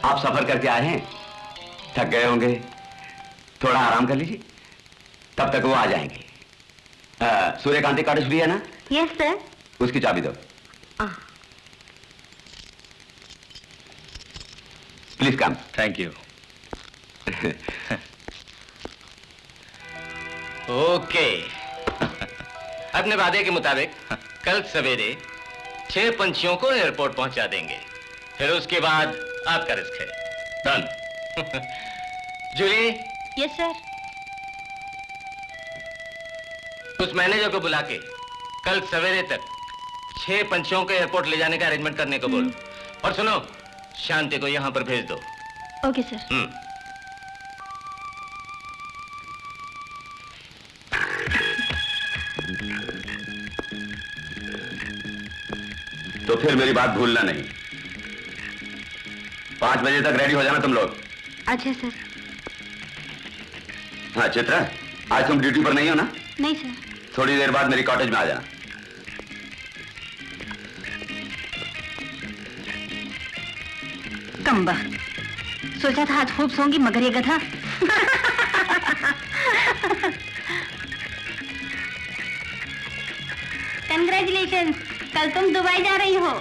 आप सफर करके आए हैं, थक गए होंगे, थोड़ा आराम कर लीजिए। तब तक वो आ जाएंगे। सूर्यकांति कॉटेज भी है ना? Yes sir. उसकी चाबी दो। Please come. Thank you. Okay. अपने वादे के मुताबिक कल सवेरे 6 पंछियों को एयरपोर्ट पहुंचा देंगे, फिर उसके बाद आपका रिस्क है। डन। Julie, yes sir. उस मैनेजर को बुला के कल सवेरे तक 6 पंछियों को एयरपोर्ट ले जाने का अरेंजमेंट करने को बोलो। और सुनो, शांति को यहां पर भेज दो। Okay sir. तो फिर मेरी बात भूलना नहीं। 5 बजे तक रेडी हो जाना तुम लोग। अच्छा सर। हाँ चित्रा, आज तुम ड्यूटी पर नहीं हो ना? नहीं सर। थोड़ी देर बाद मेरी कॉटेज में आ जाना। कम्बा, सोचा था आज खूब सोंगी मगर ये गधा। कंग्रेचुलेशंस, कल तुम दुबई जा रही हो।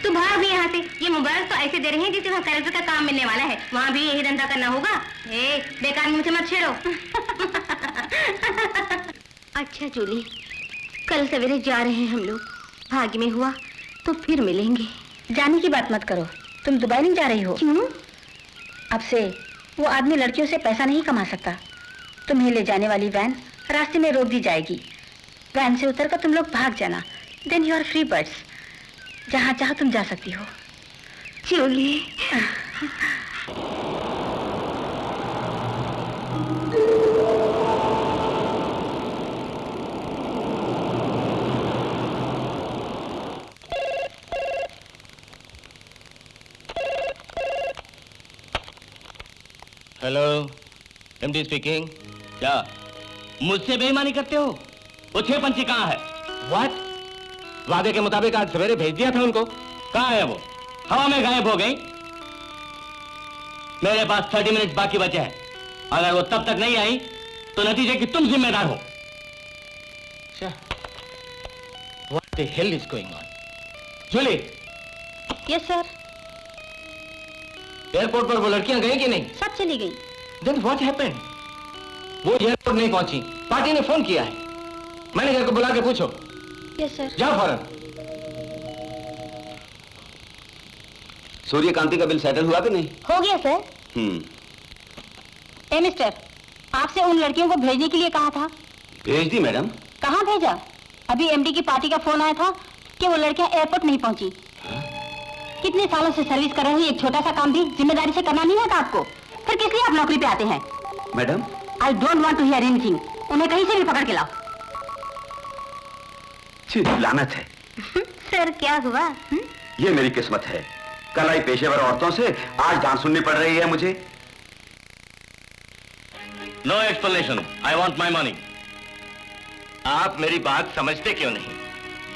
तू भाग भी यहाँ से। ये मुबारक तो ऐसे दे रहे हैं जैसे वहाँ कर्ज का काम मिलने वाला है। वहाँ भी यही धंधा करना होगा। बेकार मुझे मत छेड़ो। अच्छा जूली, कल सवेरे जा रहे हैं हम लोग। भाग्य में हुआ तो फिर मिलेंगे। जाने की बात मत करो, तुम दुबई नहीं जा रही हो। क्यों? अब से वो आदमी लड़कियों से पैसा नहीं कमा सकता। तुम्हें ले जाने वाली वैन रास्ते में रोक दी जाएगी। वैन से उतरकर तुम लोग भाग जाना। Then you are free birds. जहाँ चाहो तुम जा सकती हो। Julie, hello, MD speaking. क्या मुझसे बेईमानी करते हो? वो 6 पंछी कहाँ है? व्हाट? वादे के मुताबिक आज सवेरे भेज दिया था उनको। कहाँ है वो? हवा में गायब हो गई। मेरे पास 30 मिनट बाकी बचे हैं। अगर वो तब तक नहीं आई तो नतीजे की तुम जिम्मेदार हो। What the hell is going on? Julie, yes sir. Airport पर वो लड़कियां गई कि नहीं? सब चली गई। Then what happened? वो एयरपोर्ट नहीं पहुंची। पार्टी ने फोन किया है। मैनेजर को बुला के पूछो। Yes sir. जाओ फौरन। सूर्यकांति का बिल सेटल हुआ कि नहीं? हो गया सर। ए मिस्टर, आपसे उन लड़कियों को भेजने के लिए कहा था। भेज दी मैडम। कहाँ भेजा? अभी एमडी की पार्टी का फोन आया था कि वो लड़कियां एयरपोर्ट नहीं पहुंची। कितने सालों से सर्विस कर रहे हैं, एक छोटा सा काम भी जिम्मेदारी से करना नहीं आता आपको? फिर किस लिए आप नौकरी पे आते हैं? Madam, I don't want to hear anything. उन्हें कहीं से भी पकड़ के लाओ। लानत है। सर क्या हुआ? ये मेरी किस्मत है। कल आई पेशेवर औरतों से आज डांस सुननी पड़ रही है मुझे। No explanation, I want my money. आप मेरी बात समझते क्यों नहीं?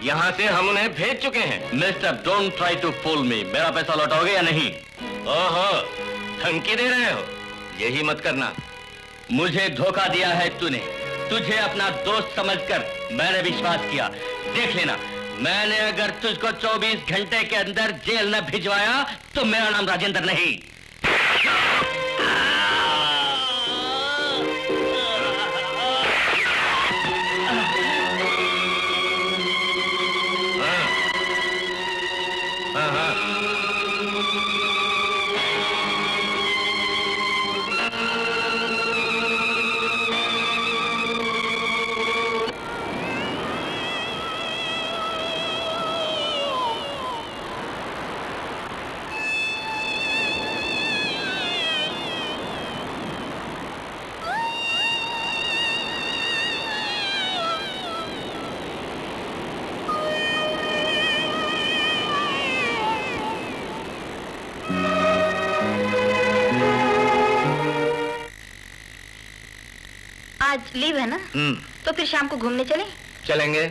यहां से हम उन्हें भेज चुके हैं। Mister, don't try to fool me. मेरा पैसा लौटाओगे या नहीं? ओहो, धमकी दे रहे हो? यही मत करना। मुझे धोखा दिया है तूने। तुझे अपना दोस्त समझकर मैंने विश्वास किया। देख लेना, मैंने अगर तुझको 24 घंटे के अंदर जेल न भिजवाया तो मेरा नाम राजेंद्र नहीं। आज लीव है ना? तो फिर शाम को घूमने चले? चलेंगे।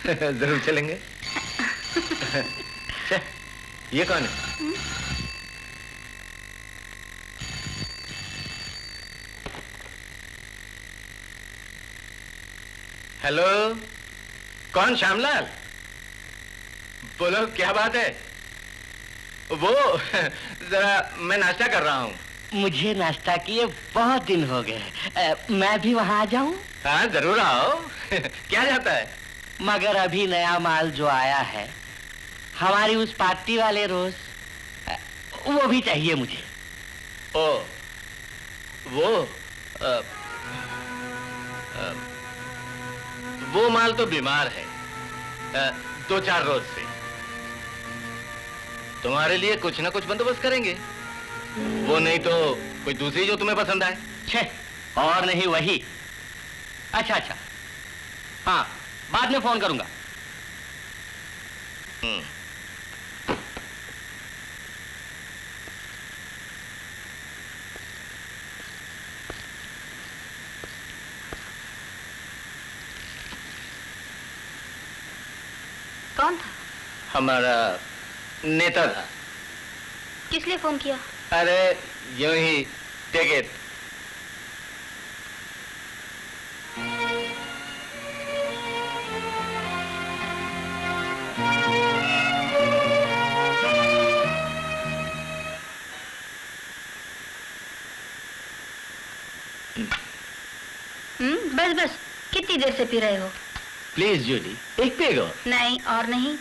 जरूर चलेंगे। ये कौन है? हेलो, कौन? श्यामलाल? बोलो, क्या बात है? वो जरा मैं नाश्ता कर रहा हूँ। मुझे नाश्ता किए बहुत दिन हो गए। मैं भी वहाँ आ जाऊँ? हाँ, जरूर आओ। क्या जाता है? मगर अभी नया माल जो आया है, हमारी उस पार्टी वाले रोज, वो भी चाहिए मुझे। ओ, वो माल तो बीमार है 2-4 रोज से। तुम्हारे लिए कुछ ना कुछ बंदोबस्त करेंगे। वो नहीं तो कोई दूसरी जो तुम्हें पसंद आए। छे, और नहीं वही। अच्छा, हाँ, बाद में फोन करूंगा। कौन था? हमारा नेता था। किस लिए फोन किया? अरे यूं ही, टेक इट। बस कितनी देर से पी रहे हो? प्लीज जूली, एक पेगो। नहीं, और नहीं।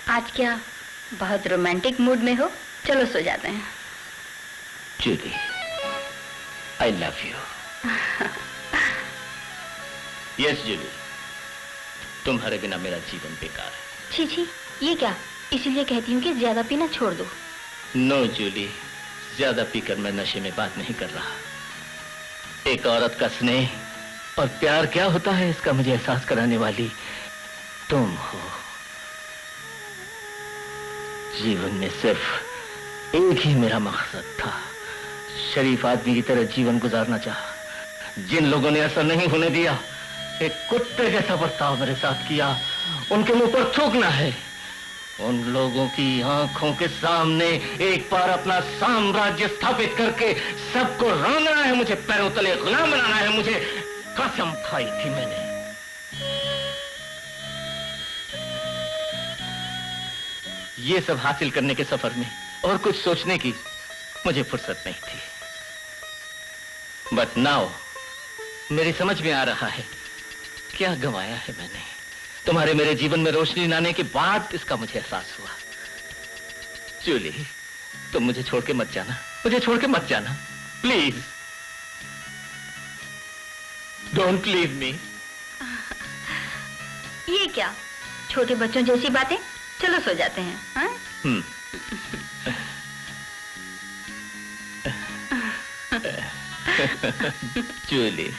आज क्या बहुत रोमांटिक मूड में हो? चलो सो जाते हैं। Julie, I love you. Yes Julie, तुम्हारे बिना मेरा जीवन बेकार है। छी छी, ये क्या? इसीलिए कहती हूँ कि ज्यादा पीना छोड़ दो। नो जूली, ज्यादा पीकर मैं नशे में बात नहीं कर रहा। एक औरत का स्नेह और प्यार क्या होता है, इसका मुझे एहसास कराने वाली तुम हो। जीवन में सिर्फ एक ही मेरा मकसद था, शरीफ आदमी की तरह जीवन गुजारना चाहा। जिन लोगों ने ऐसा नहीं होने दिया, एक कुत्ते जैसा बर्ताव मेरे साथ किया, उनके मुंह पर थूकना है। उन लोगों की आंखों के सामने एक बार अपना साम्राज्य स्थापित करके सबको रौंदना है, मुझे पैरों तले गुलाम बनाना है। मुझे कसम खाई थी मैंने। ये सब हासिल करने के सफर में और कुछ सोचने की मुझे फुर्सत नहीं थी। बट नाउ मेरी समझ में आ रहा है क्या गंवाया है मैंने। तुम्हारे मेरे जीवन में रोशनी लाने के बाद इसका मुझे एहसास हुआ। जूली, तुम मुझे छोड़ के मत जाना, मुझे छोड़ के मत जाना, प्लीज डोंट लीव मी। ये क्या छोटे बच्चों जैसी बातें? चलो सो जाते हैं। हाँ? Julie,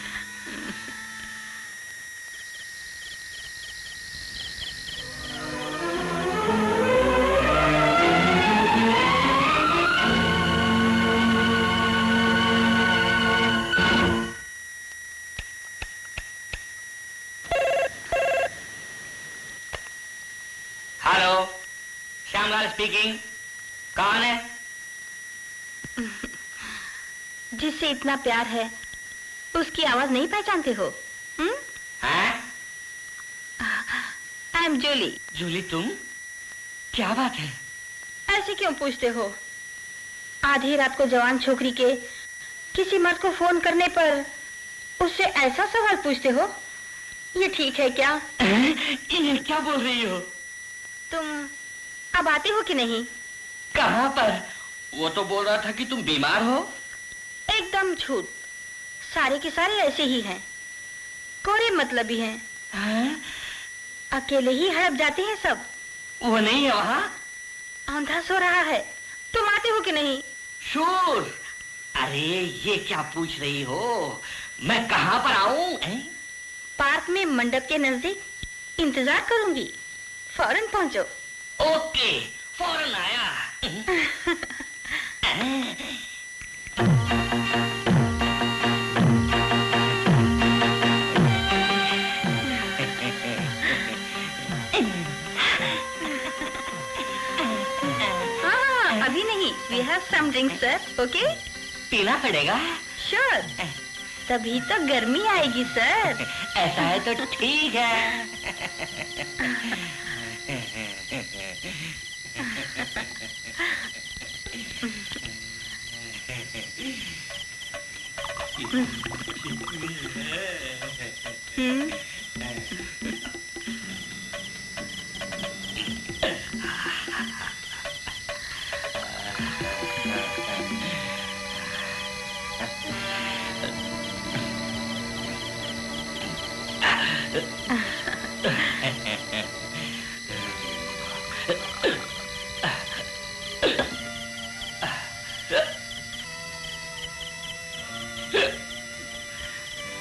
hello, Shyamlal speaking. कौन है? जिससे इतना प्यार है उसकी आवाज नहीं पहचानते हो? आई एम जूली। जूली, तुम? क्या बात है? ऐसे क्यों पूछते हो? आधी रात को जवान छोकरी के किसी मर्द को फोन करने पर उससे ऐसा सवाल पूछते हो? ये ठीक है क्या? ये क्या बोल रही हो? तुम अब आते हो कि नहीं? कहाँ पर? वो तो बोल रहा था कि तुम बीमार हो। एकदम झूठ। सारे के सारे ऐसे ही हैं, कोरे मतलबी हैं। अकेले ही हड़प जाते हैं सब। वो नहीं है वहाँ? अंधा सो रहा है। तुम आते हो कि नहीं? शोर! अरे ये क्या पूछ रही हो? मैं कहाँ पर आऊं? पार्क में मंडप के नजदीक इंतजार करूंगी। फौरन पहुंचो। ओके, फौरन आया। Drink sir, okay? पीना पड़ेगा। श्योर, तभी तो गर्मी आएगी सर। ऐसा है तो ठीक है।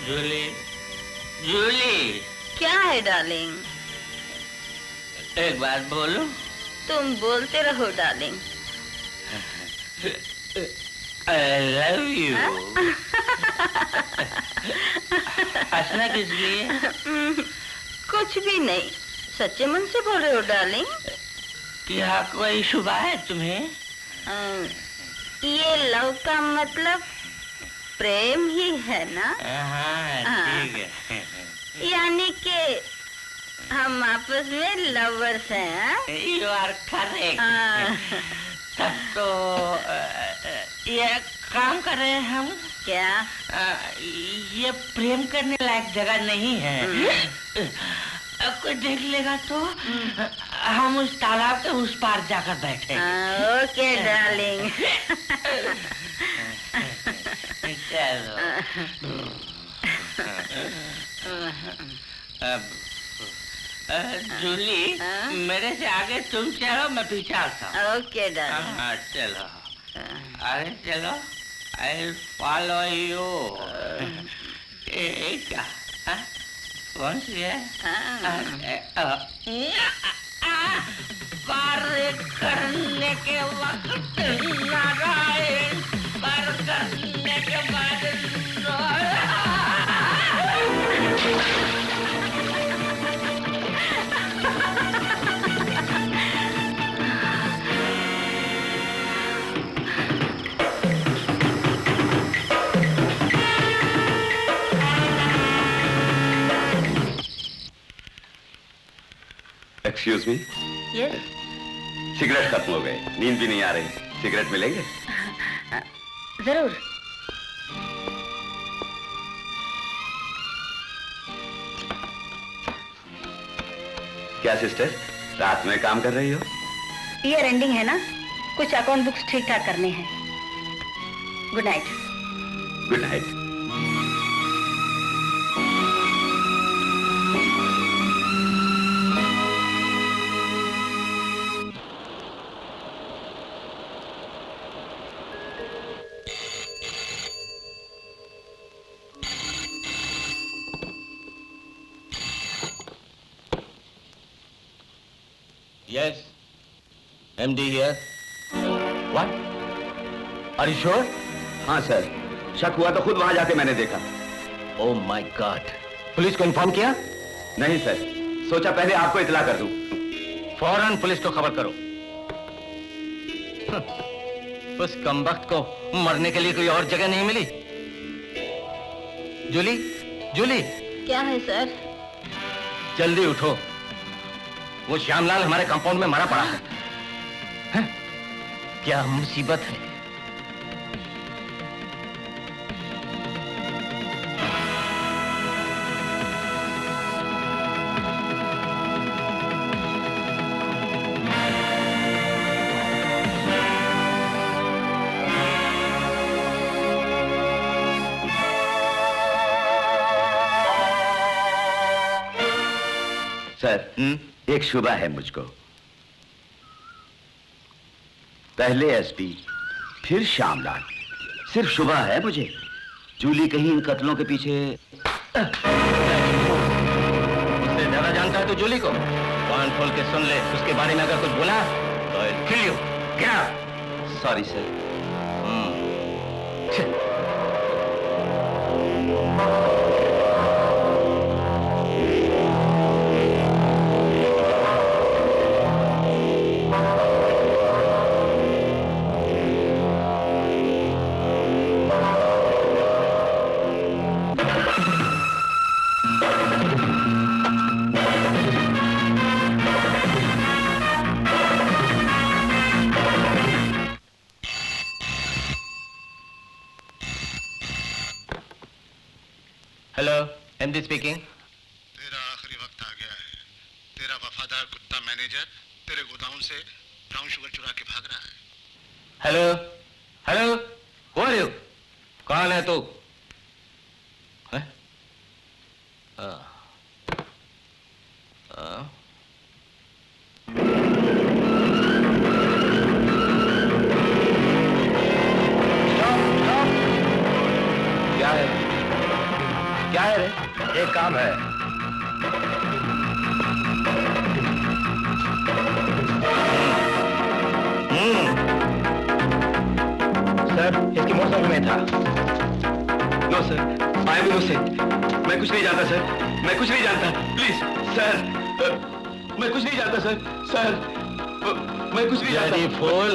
जूली, जूली, क्या है डार्लिंग? एक बात बोलूं? तुम बोलते रहो डार्लिंग। I love you. हंसना किस लिए? कुछ भी नहीं, सच्चे मन से बोल रहे हो डार्लिंग। क्या कोई शुबा है तुम्हें? ये लव का मतलब प्रेम ही है ना? हाँ, ठीक है। यानी कि हम आपस में लवर्स हैं। You are correct. तब तो ये काम कर रहे हैं हम। क्या? ये प्रेम करने लायक जगह नहीं है। कोई देख लेगा तो हम उस तालाब के उस पार जाकर बैठे। Okay darling. चलो। अब जूली, मेरे से आगे तुम चलो, मैं पीछे आता हूँ। Okay darling. हाँ, चलो। अरे चलो, I'll follow you. क्या? कौन सी है? कार्य करने के वक्त नारायण, कार्य करने के बाद एक्सक्यूज मी। यस। सिगरेट खत्म हो गए, नींद भी नहीं आ रही, सिगरेट मिलेंगे? जरूर। क्या सिस्टर, रात में काम कर रही हो? ईयर एंडिंग है ना, कुछ अकाउंट बुक्स ठीक ठाक करने हैं। Good night. Good night. Yes. MD here. What? Are you sure? हाँ सर, शक हुआ तो खुद वहां जाके मैंने देखा। Oh my God. पुलिस को इन्फॉर्म किया? नहीं सर, सोचा पहले आपको इतला कर दूं। फौरन पुलिस को खबर करो। उस कमबख्त को मरने के लिए कोई और जगह नहीं मिली। जूली, जूली, क्या है सर? जल्दी उठो। वो श्यामलाल हमारे कंपाउंड में मरा पड़ा है। हैं? क्या मुसीबत है। सर, एक शुबा है मुझको। पहले एसपी, फिर श्यामलाल, सिर्फ शुबा है मुझे। जूली कहीं इन कत्लों के पीछे। उससे ज्यादा जानता है तो जूली को। कान खोल के सुन ले, उसके बारे में अगर कुछ बोला तो I'll kill you. Get out. Sorry sir. Hello, MD speaking. तेरा आखिरी वक्त आ गया है। तेरा वफादार कुत्ता मैनेजर तेरे गोदाम से ब्राउन शुगर चुरा के भाग रहा है। Hello, hello, who are you? कौन है तू? हैं? क्या है? क्या है रे? एक काम है। सर, इसकी मोटरसाइकिल में था। No sir, I am innocent. मैं कुछ नहीं जानता सर, मैं कुछ नहीं जानता। प्लीज सर, मैं कुछ नहीं जानता सर। सर, मैं कुछ नहीं जानता। यदि फूल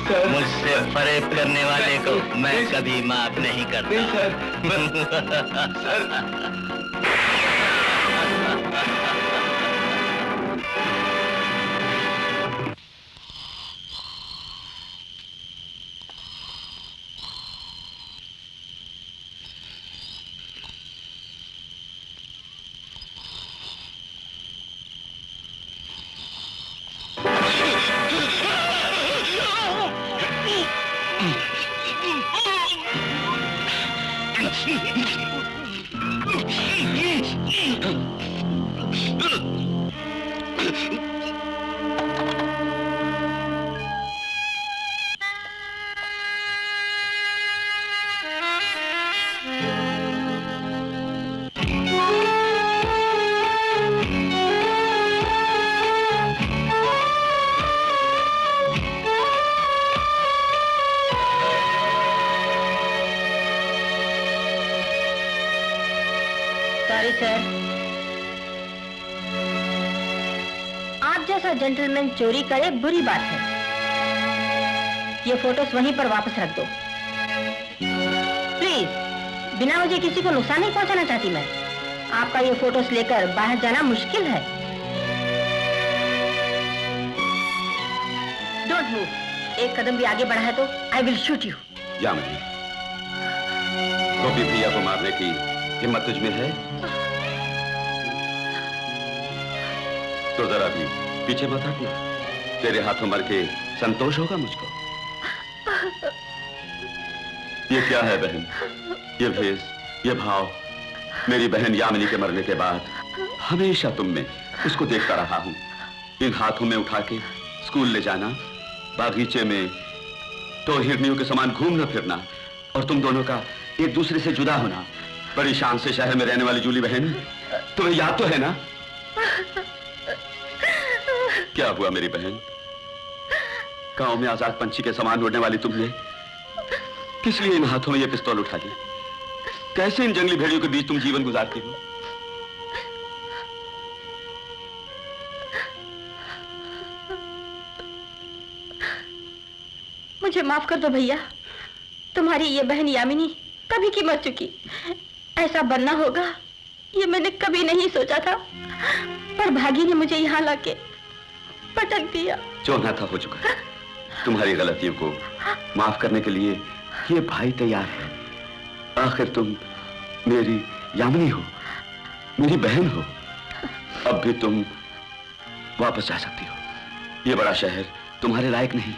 सर, मुझसे फरेब करने वाले को मैं कभी माफ नहीं करता। नहीं सर, सर। सॉरी सर, आप जैसा जेंटलमैन चोरी करे बुरी बात है। ये फोटोस वहीं पर वापस रख दो प्लीज। बिना मुझे किसी को नुकसान नहीं पहुंचाना चाहती मैं। आपका ये फोटोस लेकर बाहर जाना मुश्किल है। Don't move. एक कदम भी आगे बढ़ा है तो I will shoot you. Yamini, Gopi भैया को मारने की हिम्मत तुझ में है तो जरा भी पीछे मत हटना। तेरे हाथों मर के संतोष होगा मुझको। ये क्या है बहन? ये भेष, ये भाव। मेरी बहन यामिनी के मरने के बाद हमेशा तुम में उसको देखता रहा हूं। इन हाथों में उठा के स्कूल ले जाना, बागीचे में तो हिरनियों के समान घूमना फिरना, और तुम दोनों का एक दूसरे से जुदा होना। बड़ी शान से शहर में रहने वाली जूली बहन, तुम्हें याद तो है ना? क्या हुआ मेरी बहन? गांव में आजाद पंछी के समान उड़ने वाली तुमने किस लिए इन हाथों में ये पिस्तौल उठा ली? कैसे इन जंगली भेड़ियों के बीच तुम जीवन गुजारती हो? मुझे माफ कर दो भैया। तुम्हारी ये बहन यामिनी कभी की मर चुकी। ऐसा बनना होगा ये मैंने कभी नहीं सोचा था, पर भागी ने मुझे यहाँ लाके पटक दिया। जो ना था हो चुका। तुम्हारी गलतियों को माफ करने के लिए ये भाई तैयार है। आखिर तुम मेरी यामिनी हो, मेरी बहन हो। अब भी तुम वापस जा सकती हो। ये बड़ा शहर तुम्हारे लायक नहीं।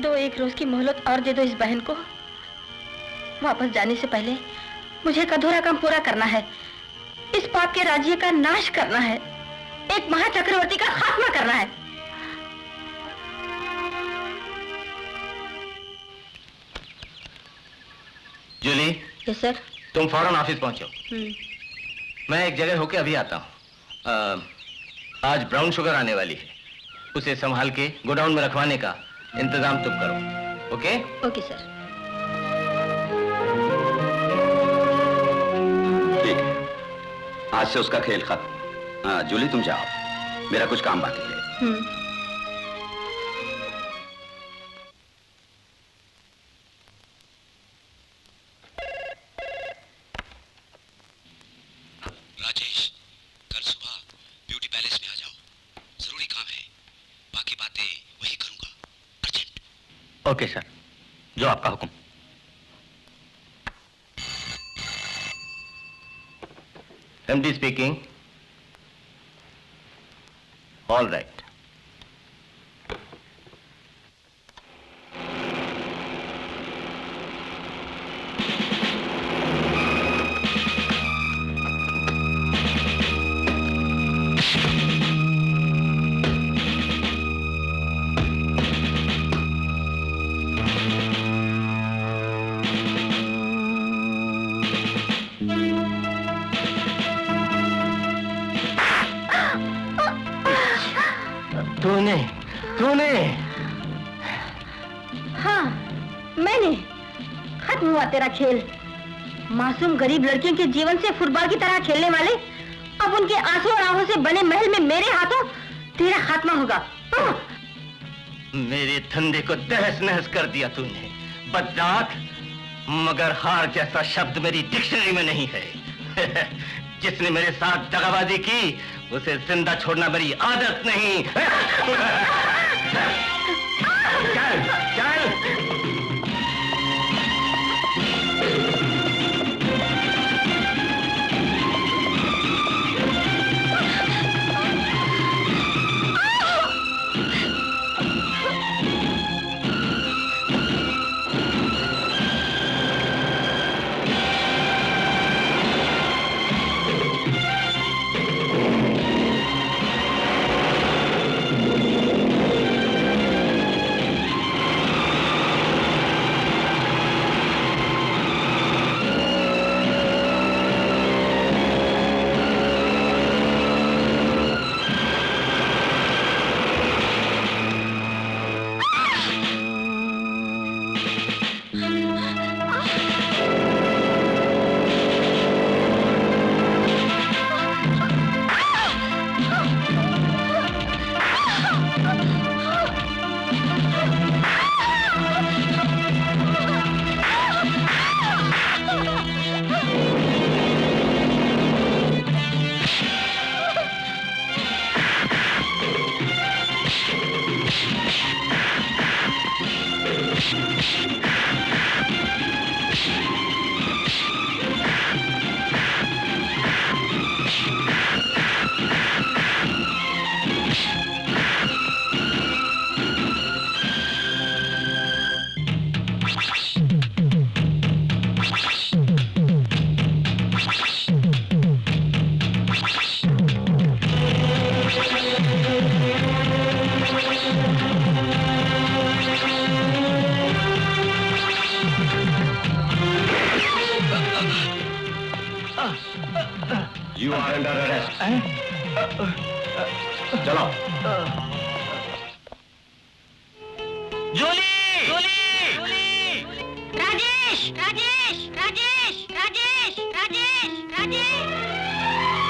2-1 रोज की मोहलत और दे दो इस बहन को। वापस जाने से पहले मुझे एक अधूरा काम पूरा करना है। इस पाप के राज्य का नाश करना है। एक महाचक्रवर्ती का खात्मा करना है। Julie, yes sir. तुम फौरन ऑफिस पहुंचो। मैं एक जगह होके अभी आता हूँ। आज ब्राउन शुगर आने वाली है, उसे संभाल के गोडाउन में रखवाने का इंतजाम तुम करो। ओके? Okay sir. ठीक है, आज से उसका खेल खत्म। हाँ, जूली तुम जाओ, मेरा कुछ काम बाकी है। राजेश, कल सुबह ब्यूटी पैलेस में आ जाओ। जरूरी काम है, बाकी बातें वही करूंगा। अर्जेंट। ओके सर, जो आपका हुक्म। MD speaking. All right. तूने हाँ, मैंने। खत्म हुआ तेरा खेल। मासूम गरीब लड़कियों के जीवन से फुटबॉल की तरह खेलने वाले अब उनके आंसू और आहों से बने महल में मेरे हाथों तेरा खात्मा होगा। हाँ। मेरे धंधे को तहस नहस कर दिया तूने, बददात। मगर हार जैसा शब्द मेरी डिक्शनरी में नहीं है। जिसने मेरे साथ दगाबाजी की उसे जिंदा छोड़ना मेरी आदत नहीं। चल चल। You are under arrest. चलो। जूली! राजेश! राजेश! राजेश! राजेश! राजेश! राजेश!